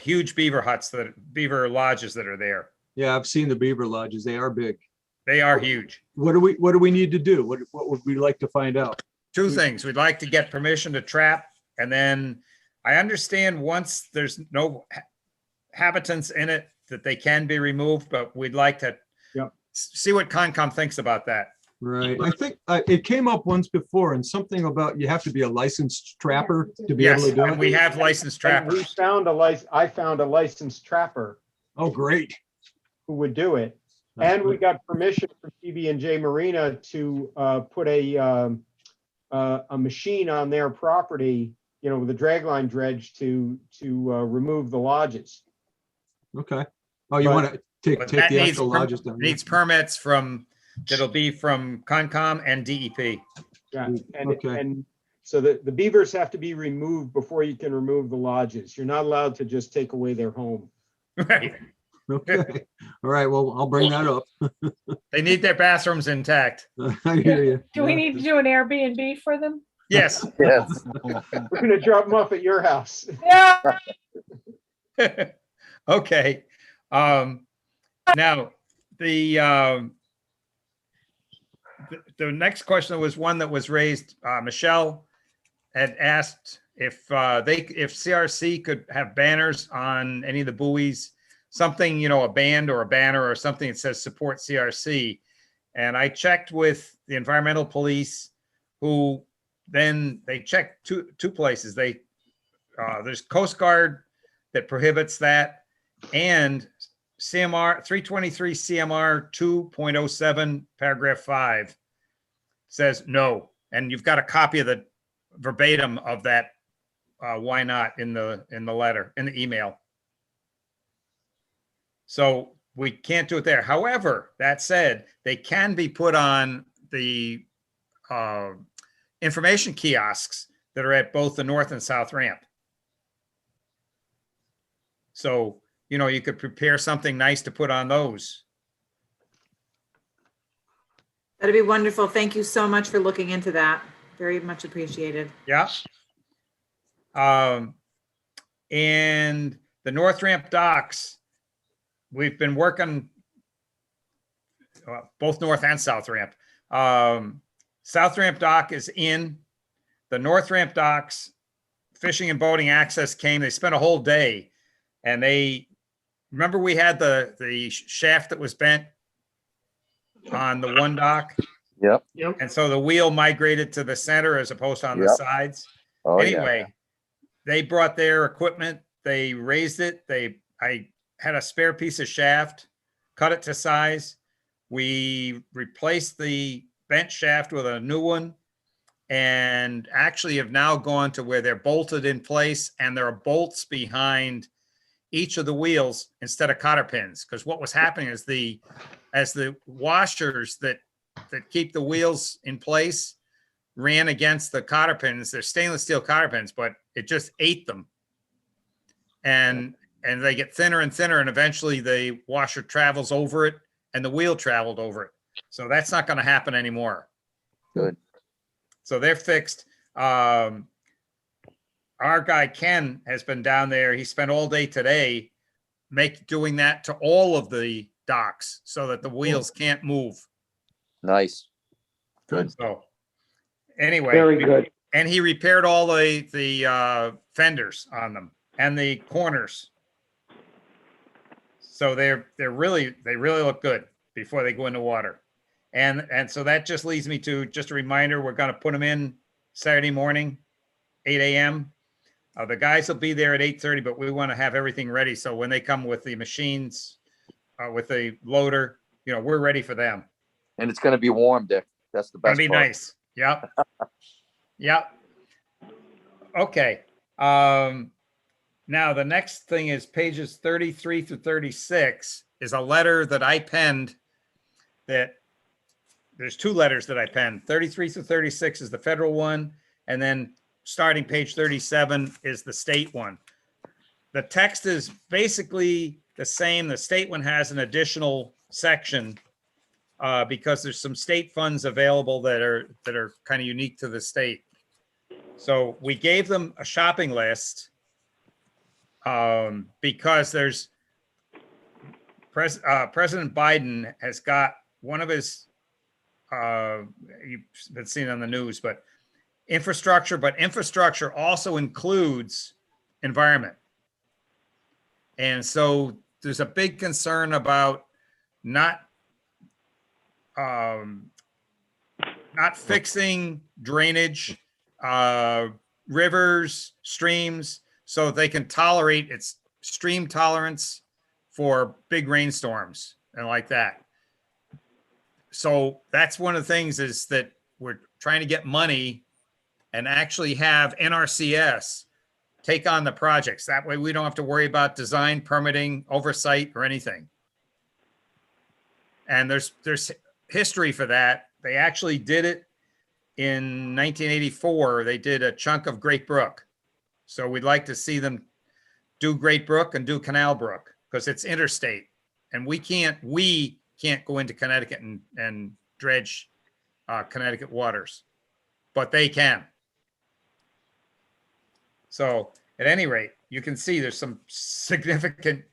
huge beaver huts, beaver lodges that are there. Yeah, I've seen the beaver lodges. They are big. They are huge. What do we need to do? What would we like to find out? 2 things. We'd like to get permission to trap, and then I understand once there's no habitants in it that they can be removed, but we'd like to see what Concom thinks about that. Right. I think it came up once before and something about you have to be a licensed trapper to be Yes, able to do and it. we have licensed And we trappers. found I found a licensed trapper Oh, great. who would do it. And we got permission from PB&J Marina to put a machine on their property, you know, with a dragline dredge to remove the lodges. Okay. Oh, you But- want to take But the that needs actual lodges down? needs permits that'll be from Concom and E DEP. Yeah, Okay. and so the beavers have to be removed before you can remove the lodges. You're not allowed to just take away their home. Right. Okay. All right. Well, I'll bring that up. They need their bathrooms intact. I hear you. Do we need to do an Airbnb for them? Yes. Yes. We're gonna drop them off at your house. Yeah. Okay. Now, the next question was one that was raised, Michelle had asked if CRC could have banners on any of the buoys, something, you know, a band or a banner or something that says support CRC. And I checked with the environmental police, who then they checked two places. They there's Coast Guard that prohibits that, and CMR 323 CMR 2.07 paragraph 5 says no. And you've got a copy of the verbatim of that why not in the letter, in the email. So we can't do it there. However, that said, they can be put on the information kiosks that are at both the north and south ramp. So, you know, you could prepare something nice to put on those. That'd be wonderful. Thank you so much for looking into that. Very much appreciated. Yeah. And the North Ramp docks, we've been working both North and South Ramp. South Ramp dock is in. The North Ramp docks, fishing and boating access came. They spent a whole day, and they remember we had the shaft that was bent on the one dock. Yep. Yep. And so the wheel migrated to the center as opposed to on the Yep. sides. Oh, Anyway, they brought their equipment, they raised it, I had a spare piece of shaft, cut it to size. We replaced the bent shaft with a new one, and actually have now gone to where they're bolted in place, and there are bolts behind each of the wheels instead of cotter pins. Because what was happening is as the washers that keep the wheels in place ran against the cotter pins. They're stainless steel cotter pins, but it just ate them. And they get thinner and thinner, and eventually the washer travels over it and the wheel traveled over it. So that's not going to happen anymore. Good. So they're fixed. Our guy Ken has been down there. He spent all day today doing that to all of the docks so that the wheels can't move. Nice. Good. So anyway, Very good. and he repaired all the fenders on them and the corners. So they really look good before they go into water. And so that just leads me to just a reminder, we're going to put them in Saturday morning, 8 a.m. The guys will be there at 8:30, but we want to have everything ready. So when they come with the machines, with the loader, you know, we're ready for them. And it's gonna be warm, Dick. That's the best That'd be part. nice. Yep. Yep. Okay. Now the next thing is pages 33 through 36 is a letter that I penned. That there's two letters that I penned. 33 through 36 is the federal one, and then starting page 37 is the state one. The text is basically the same. The state one has an additional section because there's some state funds available that are kind of unique to the state. So we gave them a shopping list because there's President Biden has got one of his, you've been seeing on the news, but infrastructure also includes environment. And so there's a big concern about not fixing drainage, rivers, streams, so they can tolerate its stream tolerance for big rainstorms and like that. So that's one of the things is that we're trying to get money and actually have NRCS take on the projects. That way we don't have to worry about design, permitting, oversight, or anything. And there's history for that. They actually did it in 1984. They did a chunk of Great Brook. So we'd like to see them do Great Brook and do Canal Brook because it's interstate. And we can't go into Connecticut and dredge Connecticut waters, but they can. So at any rate, you can see there's some significant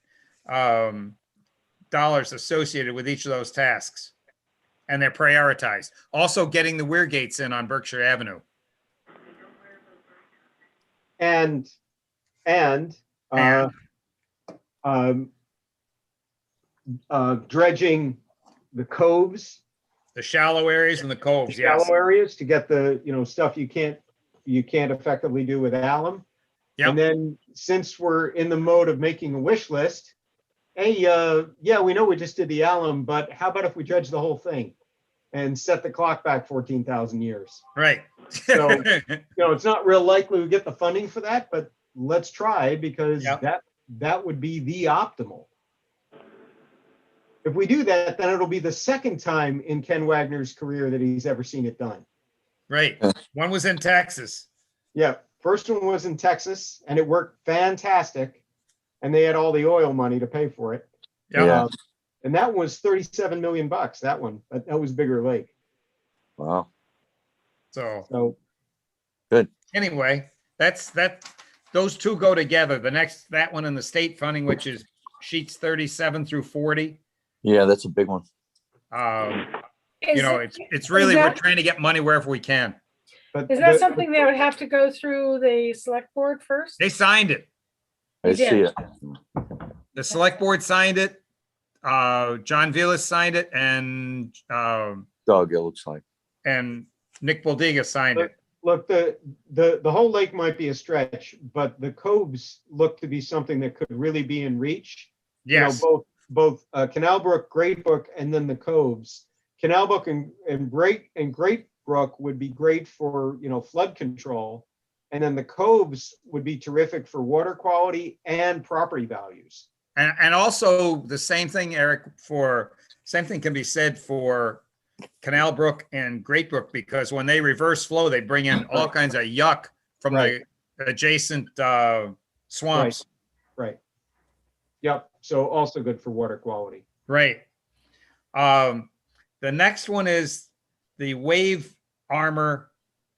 dollars associated with each of those tasks, and they're prioritized. Also getting the weir gates in on Berkshire Avenue. And dredging the coves, The shallow areas and the coves, yes. shallow areas to get the, stuff you can't effectively do with alum. Yep. And then since we're in the mode of making a wish list, hey, yeah, we know we just did the alum, but how about if we dredge the whole thing and set the clock back 14,000 years? Right. So, it's not real likely we get the funding for that, but let's try, because Yep. that would be the optimal. If we do that, then it'll be the second time in Ken Wagner's career that he's ever seen it done. Right. One was in Texas. Yeah, first one was in Texas and it worked fantastic. And they had all the oil money to pay for it. Yeah. And that was 37 million bucks, that one. That was Bigger Lake. Wow. So Good. anyway, those two go together. That one and the state funding, which is sheets 37 through 40. Yeah, that's a big one. It's really, we're trying to get money wherever we can. But Is that something that would have to go through the select board first? They signed it. I You see did. it. The select board signed it. John Vilas signed it, and Doug, it looks like. Nick Boldiga signed it. Look, the whole lake might be a stretch, but the coves look to be something that could really be in reach. Yes. Both Canal Brook, Great Brook, and then the coves. Canal Brook and Great Brook would be great for, flood control. And then the coves would be terrific for water quality and property values. And also the same thing, Eric, same thing can be said for Canal Brook and Great Brook, because when they reverse flow, they bring in all kinds of yuck from Right. the adjacent swamps. Right. Yep. So also good for water quality. Right. The next one is the wave armor.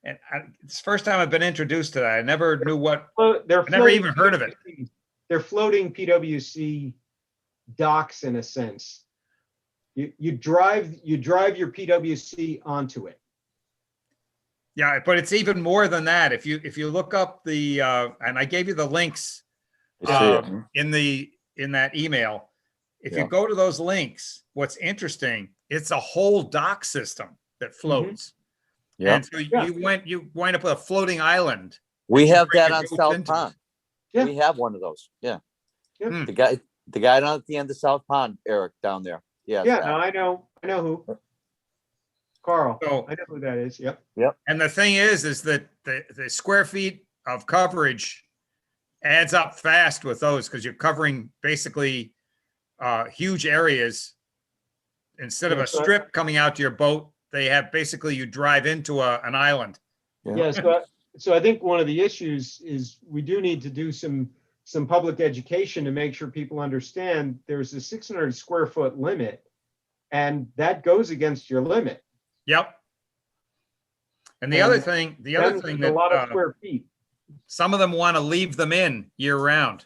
And it's the first time I've been introduced to that. I never knew what, Well, I never even heard of it. They're floating PWC docks in a sense. You drive your PWC onto it. Yeah, but it's even more than that. If you look up the and I gave you the links I see it. in that email. If Yeah. you go to those links, what's interesting, it's a whole dock system that floats. Yeah. And so you wind up with a floating island. We have bring that the on boats South into. Pond. Yeah. We have one of those. Yeah. Yep. Hmm. The guy down at the end of South Pond, Eric, down there. Yeah. Yeah, no, I know who. Carl. So- I know who that is. Yep. And the thing is that the square feet of coverage adds up fast with those, because you're covering basically huge areas. Instead of Yeah, a so I- strip coming out to your boat, they have basically you drive into an island. Yeah, so I think one of the issues is we do need to do some public education to make sure people understand there's a 600 square foot limit, and that goes against your limit. Yep. And the And other thing That's that a lot of square feet. some of them want to leave them in year round.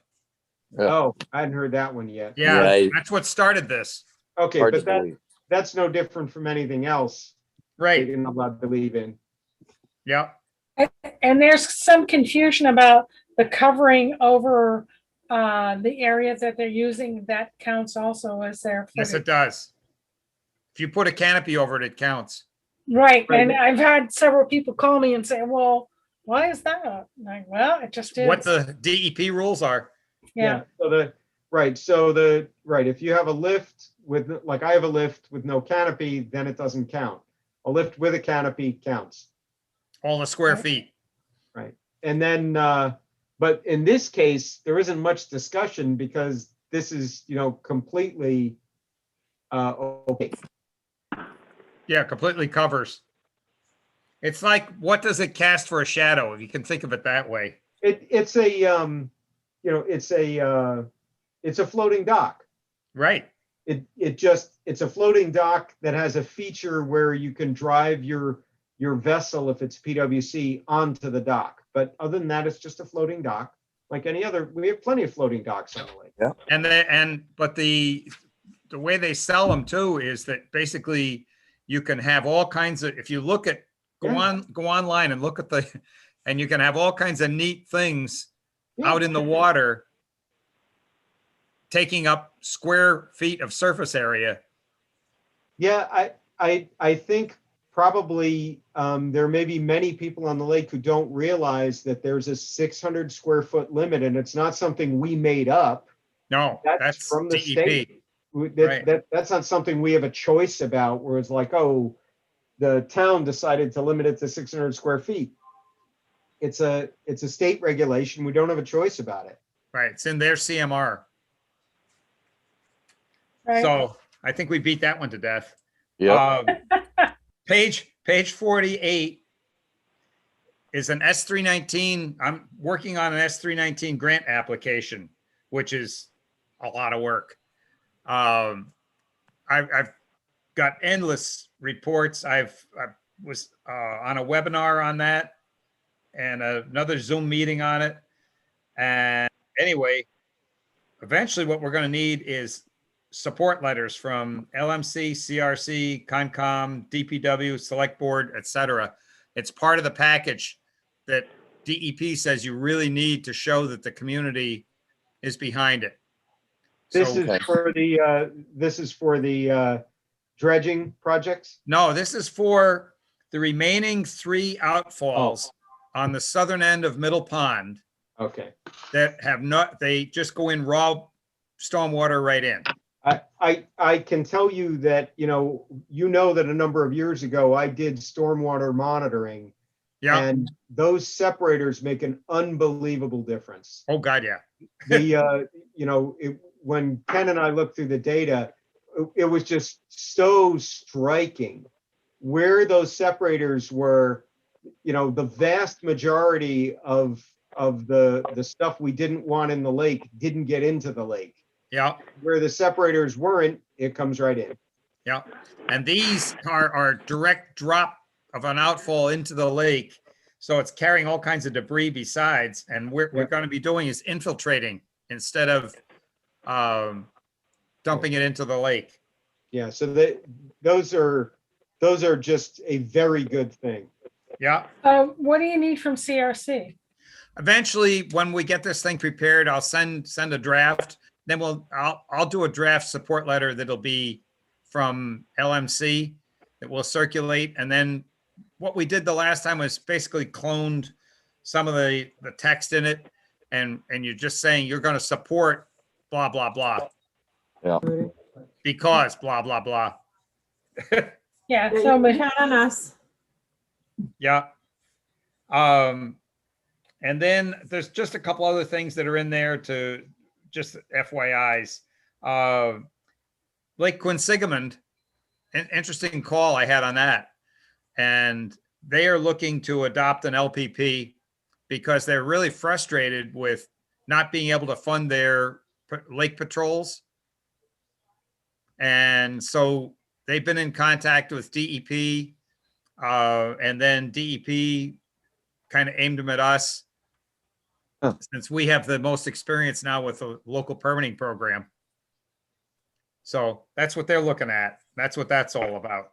Yeah. Oh, I hadn't heard that one yet. Yeah, Right. that's what started this. Okay, Hard but to believe. that's no different from anything else Right. you're not allowed to leave in. Yeah. And there's some confusion about the covering over the area that they're using. That counts also as their Yes, footage. it does. If you put a canopy over it, it counts. Right, Right. and I've had several people call me and say, well, why is that? I'm like, well, it just is. What the DEP rules are. Yeah, So if you have a lift with, like I have a lift with no canopy, then it doesn't count. A lift with a canopy counts. All the square feet. And then, but in this case, there isn't much discussion because this is, completely opaque. Yeah, completely covers. It's like, what does it cast for a shadow? If you can think of it that way. It's a floating dock. Right. It's a floating dock that has a feature where you can drive your vessel, if it's PWC, onto the dock. But other than that, it's just a floating dock like any other. We have plenty of floating docks on the lake. Yeah. But the way they sell them too is that basically you can have all kinds of, if you look at, go online and look at and you can have all kinds of neat things out in the water, taking up square feet of surface area. Yeah, I think probably, there may be many people on the lake who don't realize that there's a 600 square foot limit, and it's not something we made up. No, That's that's from the DEP. state. Right. That's not something we have a choice about, where it's like, oh, the town decided to limit it to 600 square feet. It's a state regulation. We don't have a choice about it. Right, it's in their CMR. Right. So I think we beat that one to death. Yeah. Page 48 is an S319. I'm working on an S319 grant application, which is a lot of work. I've got endless reports. I was on a webinar on that and another Zoom meeting on it. And anyway, eventually what we're going to need is support letters from LMC, CRC, Concom, DPW, Select Board, etc. It's part of the package that DEP says you really need to show that the community is behind it. This So- is for the dredging projects. No, this is for the remaining 3 outfalls on the southern end of Middle Pond Okay. that have not, they just go in raw stormwater right in. I can tell you that, you know that a number of years ago, I did stormwater monitoring, Yeah. and those separators make an unbelievable difference. Oh, God, yeah. When Ken and I looked through the data, it was just so striking where those separators were. The vast majority of the stuff we didn't want in the lake didn't get into the lake. Yeah. Where the separators weren't, it comes right in. Yeah. And these are direct drop of an outfall into the lake. So it's carrying all kinds of debris besides. And what we're going to be doing is infiltrating instead of dumping it into the lake. Yeah. So those are just a very good thing. Yeah. What do you need from CRC? Eventually, when we get this thing prepared, I'll send a draft. Then I'll do a draft support letter that'll be from LMC that will circulate. And then what we did the last time was basically cloned some of the text in it. And you're just saying you're going to support blah, blah, blah. Yeah. Because blah, blah, blah. Yeah, Yeah, so you can count on us. Yeah. And then there's just a couple other things that are in there to just FYIs. Lake Quinsigamond, an interesting call I had on that. And they are looking to adopt an LPP because they're really frustrated with not being able to fund their lake patrols. And so they've been in contact with DEP, and then DEP kind of aimed them at us. Since we have the most experience now with the local permitting program. So that's what they're looking at. That's what that's all about.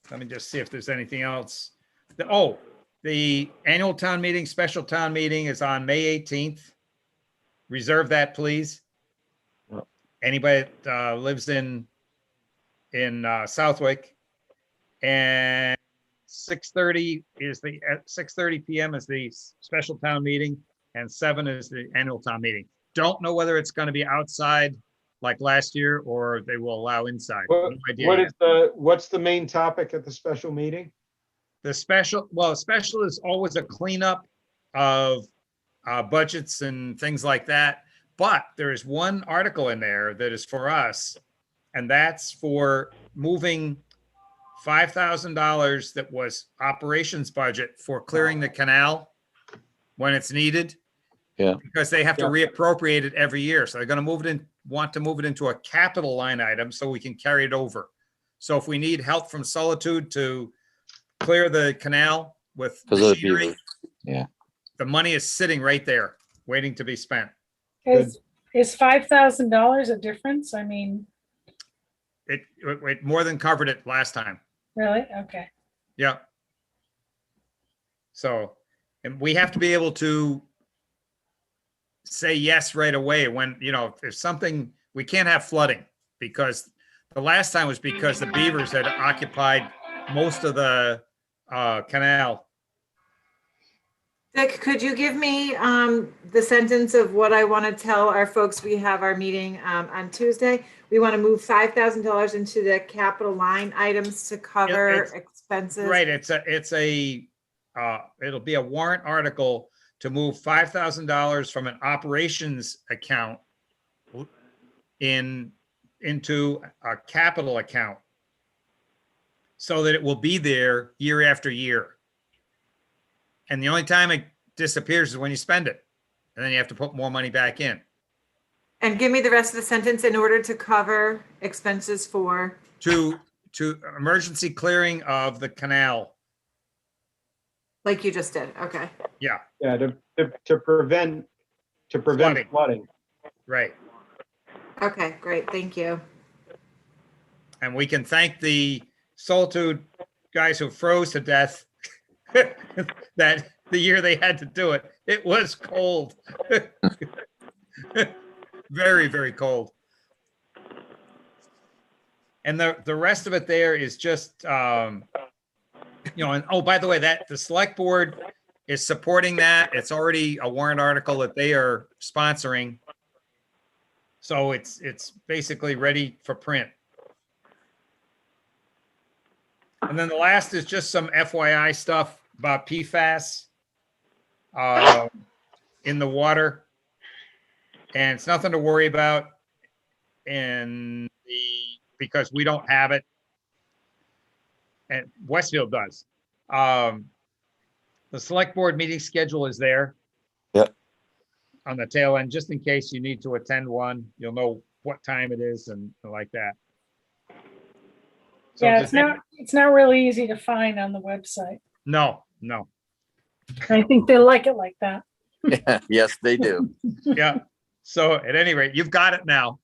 Let me just see if there's anything else. The annual town meeting, special town meeting is on May 18th. Reserve that, please. Anybody that lives in Southwick. And 6:30 is at 6:30 p.m. is the special town meeting, and 7 is the annual town meeting. Don't know whether it's going to be outside like last year or they will allow inside. No idea yet. What's the main topic at the special meeting? The special is always a cleanup of budgets and things like that. But there is one article in there that is for us, and that's for moving $5,000 that was operations budget for clearing the canal when it's needed. Yeah. Because they have to reappropriate it every year. So they're going to want to move it into a capital line item so we can carry it over. So if we need help from Solitude to clear the canal with machinery, the money is sitting right there waiting to be spent. Is $5,000 a difference? I mean, it more than covered it last time. really? Okay. Yeah. So, and we have to be able to say yes right away when, if something, we can't have flooding because the last time was because the beavers had occupied most of the canal. Dick, could you give me the sentence of what I want to tell our folks? We have our meeting on Tuesday. We want to move $5,000 into the capital line items to cover It's- expenses. Right, it'll be a warrant article to move $5,000 from an operations account into a capital account, so that it will be there year after year. And the only time it disappears is when you spend it, and then you have to put more money back in And give me the rest of the sentence: in order to cover expenses for. to emergency clearing of the canal. Like you just did. Okay. Yeah, Yeah, to prevent flooding. right. Okay, great. Thank you. And we can thank the Solitude guys who froze to death that the year they had to do it. It was cold. Very, very cold. And the rest of it there is just, and oh, by the way, that the select board is supporting that. It's already a warrant article that they are sponsoring. So it's basically ready for print. And then the last is just some FYI stuff about PFAS in the water. And it's nothing to worry about because we don't have it. And Westfield does. The select board meeting schedule is there. Yep. On the tail end, just in case you need to attend one, you'll know what time it is and like that. So Yeah, just- it's not really easy to find on the website. No. I think they like it like that. Yes, they do. Yeah. So at any rate, you've got it now.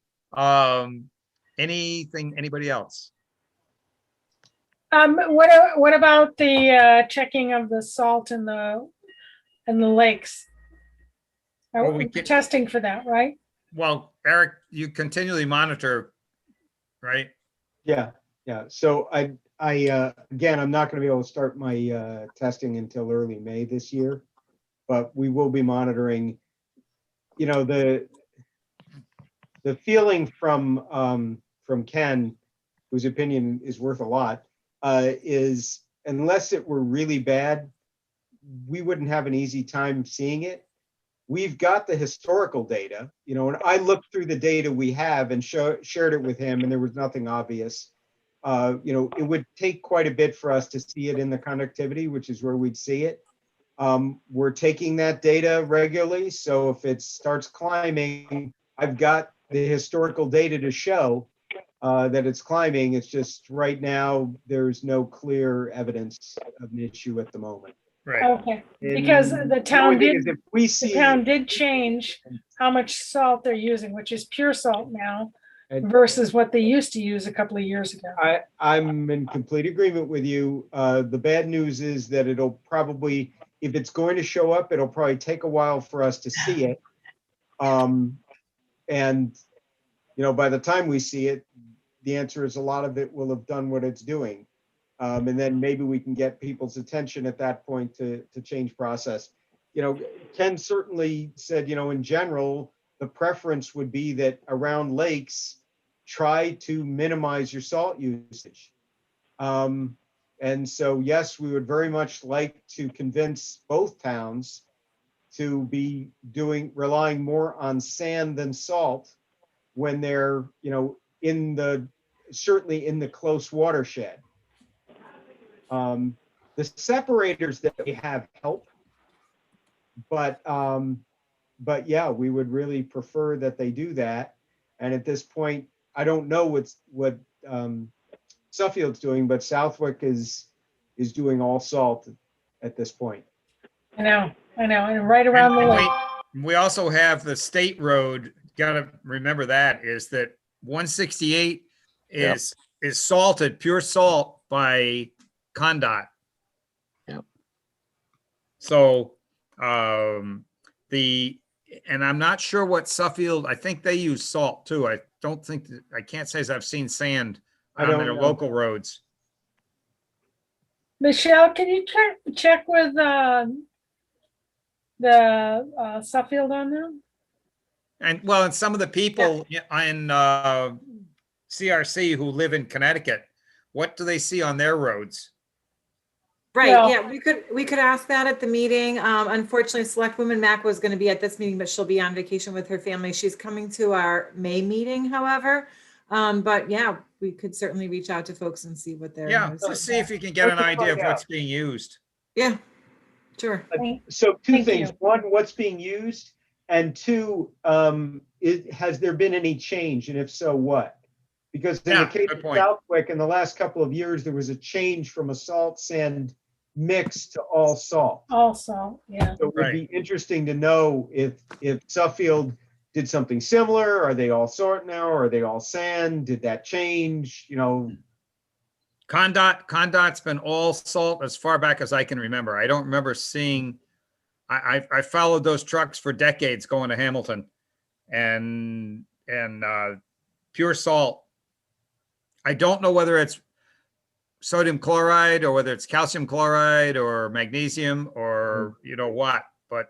Anybody else? What about the checking of the salt in the lakes? Well, we We're can- testing for that, right? Well, Eric, you continually monitor, right? Yeah. So again, I'm not going to be able to start my testing until early May this year, but we will be monitoring. The feeling from Ken, whose opinion is worth a lot, is unless it were really bad, we wouldn't have an easy time seeing it. We've got the historical data, and I looked through the data we have and shared it with him, and there was nothing obvious. It would take quite a bit for us to see it in the conductivity, which is where we'd see it. We're taking that data regularly, so if it starts climbing, I've got the historical data to show that it's climbing. It's just right now, there's no clear evidence of an issue at the moment. Right. Okay, because And the town only thing did, is if we see, change how much salt they're using, which is pure salt now And- versus what they used to use a couple of years ago. I'm in complete agreement with you. The bad news is that it'll probably, if it's going to show up, it'll probably take a while for us to see it. And by the time we see it, the answer is a lot of it will have done what it's doing. And then maybe we can get people's attention at that point to change process. Ken certainly said, in general, the preference would be that around lakes, try to minimize your salt usage. And so, yes, we would very much like to convince both towns to be relying more on sand than salt when they're, certainly in the close watershed. The separators that we have help, but yeah, we would really prefer that they do that. And at this point, I don't know what Suffield's doing, but Southwick is doing all salt at this point. I know, and right around the lake. We also have the state road. Got to remember that is that 168 is salted, pure salt by Condot. Yep. So and I'm not sure what Suffield, I think they use salt too. I don't think, I can't say as I've seen sand I on don't their know. local roads. Michelle, can you check with, the Suffield on that? And well, and some of the people in CRC who live in Connecticut, what do they see on their roads? Right, Well- yeah, we could ask that at the meeting. Unfortunately, Selectwoman Mack was gonna be at this meeting, but she'll be on vacation with her family. She's coming to our May meeting, however. But yeah, we could certainly reach out to folks and see what they're. Yeah, just see if you can get an idea of what's being used. Yeah, sure. So two Thank things. you. One, what's being used? And two, has there been any change? And if so, what? Because in the Yeah, case good of point. Southwick, in the last couple of years, there was a change from a salt sand mix to all salt. Also, yeah. So it would Right. be interesting to know if Suffield did something similar. Are they all salt now? Are they all sand? Did that change? You know, Condot's been all salt as far back as I can remember. I don't remember seeing, I followed those trucks for decades going to Hamilton and pure salt. I don't know whether it's sodium chloride or whether it's calcium chloride or magnesium or you know what, but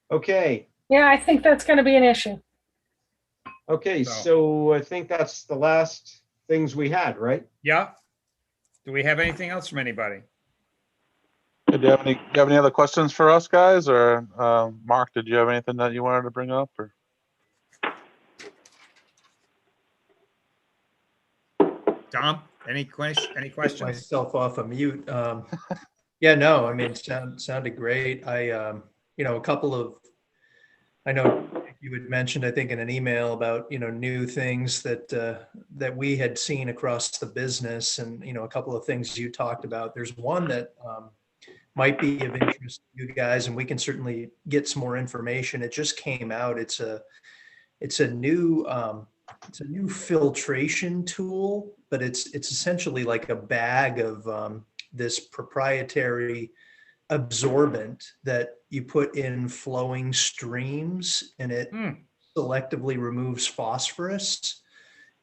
okay. Yeah, I think that's gonna be an issue. Okay, So- so I think that's the last things we had, right? yeah. Do we have anything else from anybody? Do you have any other questions for us, guys? Or Mark, did you have anything that you wanted to bring up? Or Dom, any questions? Myself off of mute. Yeah, no, I mean, sounded great. A couple of, I know you had mentioned, I think in an email about, new things that we had seen across the business and, a couple of things you talked about. There's one that might be of interest to you guys, and we can certainly get some more information. It just came out. It's a new filtration tool, but it's essentially like a bag of this proprietary absorbent that you put in flowing streams, and it selectively removes phosphorus.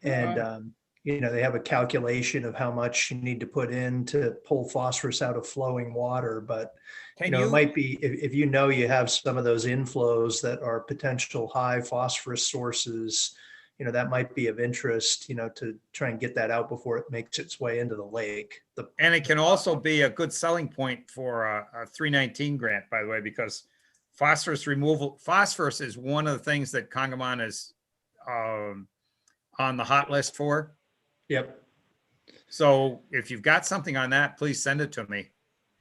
And they have a calculation of how much you need to put in to pull phosphorus out of flowing water. But Can it you, might be if you have some of those inflows that are potential high phosphorus sources, that might be of interest, to try and get that out before it makes its way into the lake. and it can also be a good selling point for a 319 grant, by the way, because phosphorus is one of the things that Congamon is on the hot list for. Yep, So if you've got something on that, please send it to me.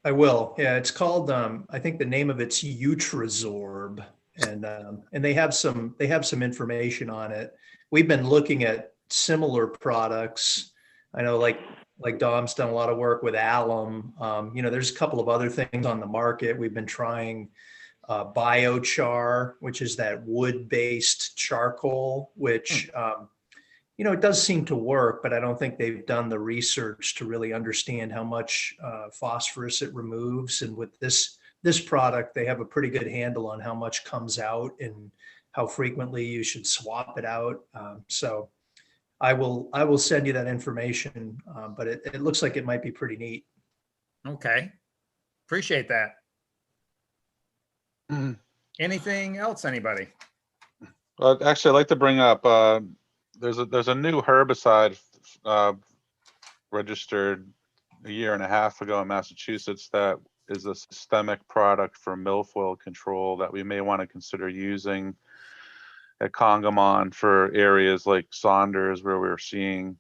I will. Yeah, it's called. I think the name of it's Utrazorb, and they have some information on it. We've been looking at similar products. I know, like Dom's done a lot of work with alum. There's a couple of other things on the market. We've been trying biochar, which is that wood-based charcoal, which it does seem to work, but I don't think they've done the research to really understand how much phosphorus it removes. And with this product, they have a pretty good handle on how much comes out and how frequently you should swap it out. So I will send you that information, but it looks like it might be pretty neat. Okay. Appreciate that. Anything else, anybody? Well, actually, I'd like to bring up, there's a new herbicide registered a year and a half ago in Massachusetts that is a systemic product for milfoil control that we may want to consider using at Congamon for areas like Saunders, where we're seeing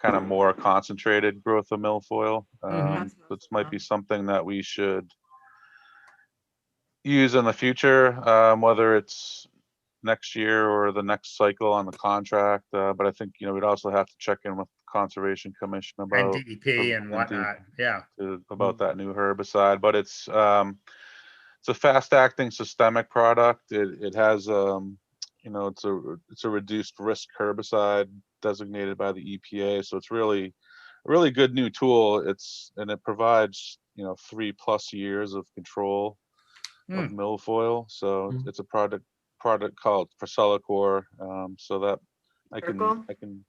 kind of more concentrated growth of milfoil. This might be something that we should use in the future, whether it's next year or the next cycle on the contract. But I think, we'd also have to check in with the Conservation Commission And about DEP and whatnot. Yeah. about that new herbicide. But it's a fast acting systemic product. It has it's a reduced risk herbicide designated by the EPA. So it's really a really good new tool. And it provides 3+ years of control of milfoil. So it's a product product called Procelicor, so that I Circle? can,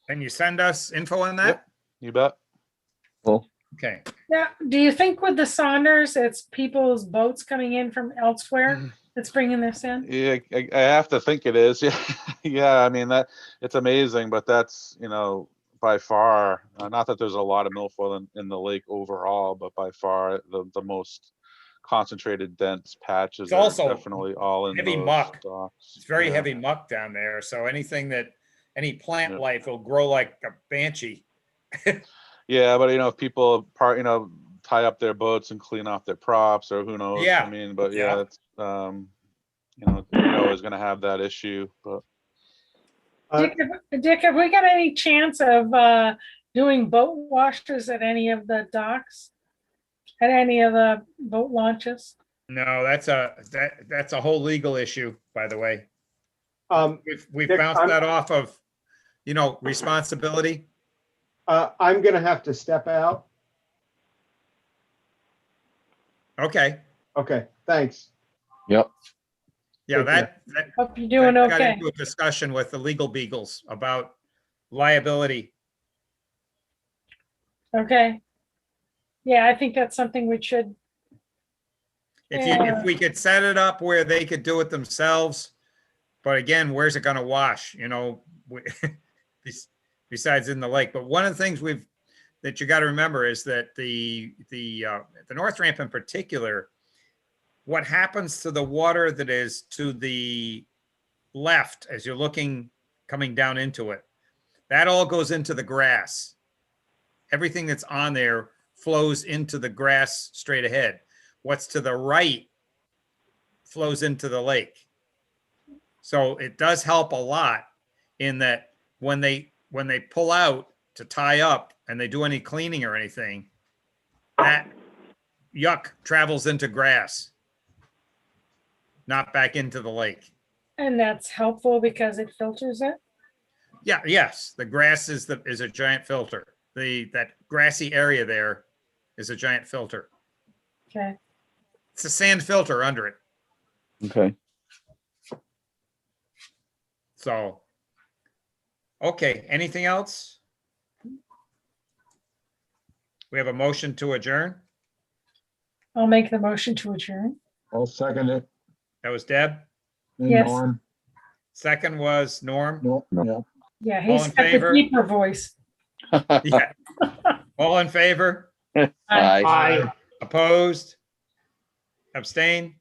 Can you send us info on that? you bet. Okay. Yeah, do you think with the Saunders, it's people's boats coming in from elsewhere that's bringing this in? Yeah, I have to think it is. Yeah, yeah. I mean it's amazing, but that's by far not that there's a lot of milfoil in the lake overall, but by far the most concentrated dense patches It's are also definitely all in heavy those muck. docks. It's very Yeah. heavy muck down there. So any plant Yeah. life will grow like a banshee. Yeah, but if people tie up their boats and clean off their props, or who knows? Yeah. I mean, but Yeah. yeah, it's you're always gonna have that issue. But Dick, have we got any chance of doing boat washes at any of the docks? At any of the boat launches? No, that's a whole legal issue, by the way. We've Dick, bounced that off of, responsibility. I'm gonna have to step out. Okay. Okay, thanks. Yep. Yeah, Take care. that Hope you're doing got okay. into a discussion with the legal beagles about liability. Okay. Yeah, I think that's something we should, If we could set it up where they could do it themselves, but again, where's it gonna wash, besides in the lake? But one of the things that you gotta remember is that the North Ramp in particular, what happens to the water that is to the left as you're coming down into it, that all goes into the grass. Everything that's on there flows into the grass straight ahead. What's to the right flows into the lake. So it does help a lot in that when they pull out to tie up and they do any cleaning or anything, that yuck travels into grass, not back into the lake. and that's helpful because it filters it. Yeah, yes, the grass is a giant filter. That grassy area there is a giant filter. Okay. It's a sand filter under it. Okay. So, okay, anything else? We have a motion to adjourn. I'll make the motion to adjourn. I'll second it. That was Deb. And Yes. Norm. Second was Norm. No, yeah. Yeah, All he's in got the favor? deeper voice. Yeah. All in favor? Aye. Aye. Opposed? Abstain?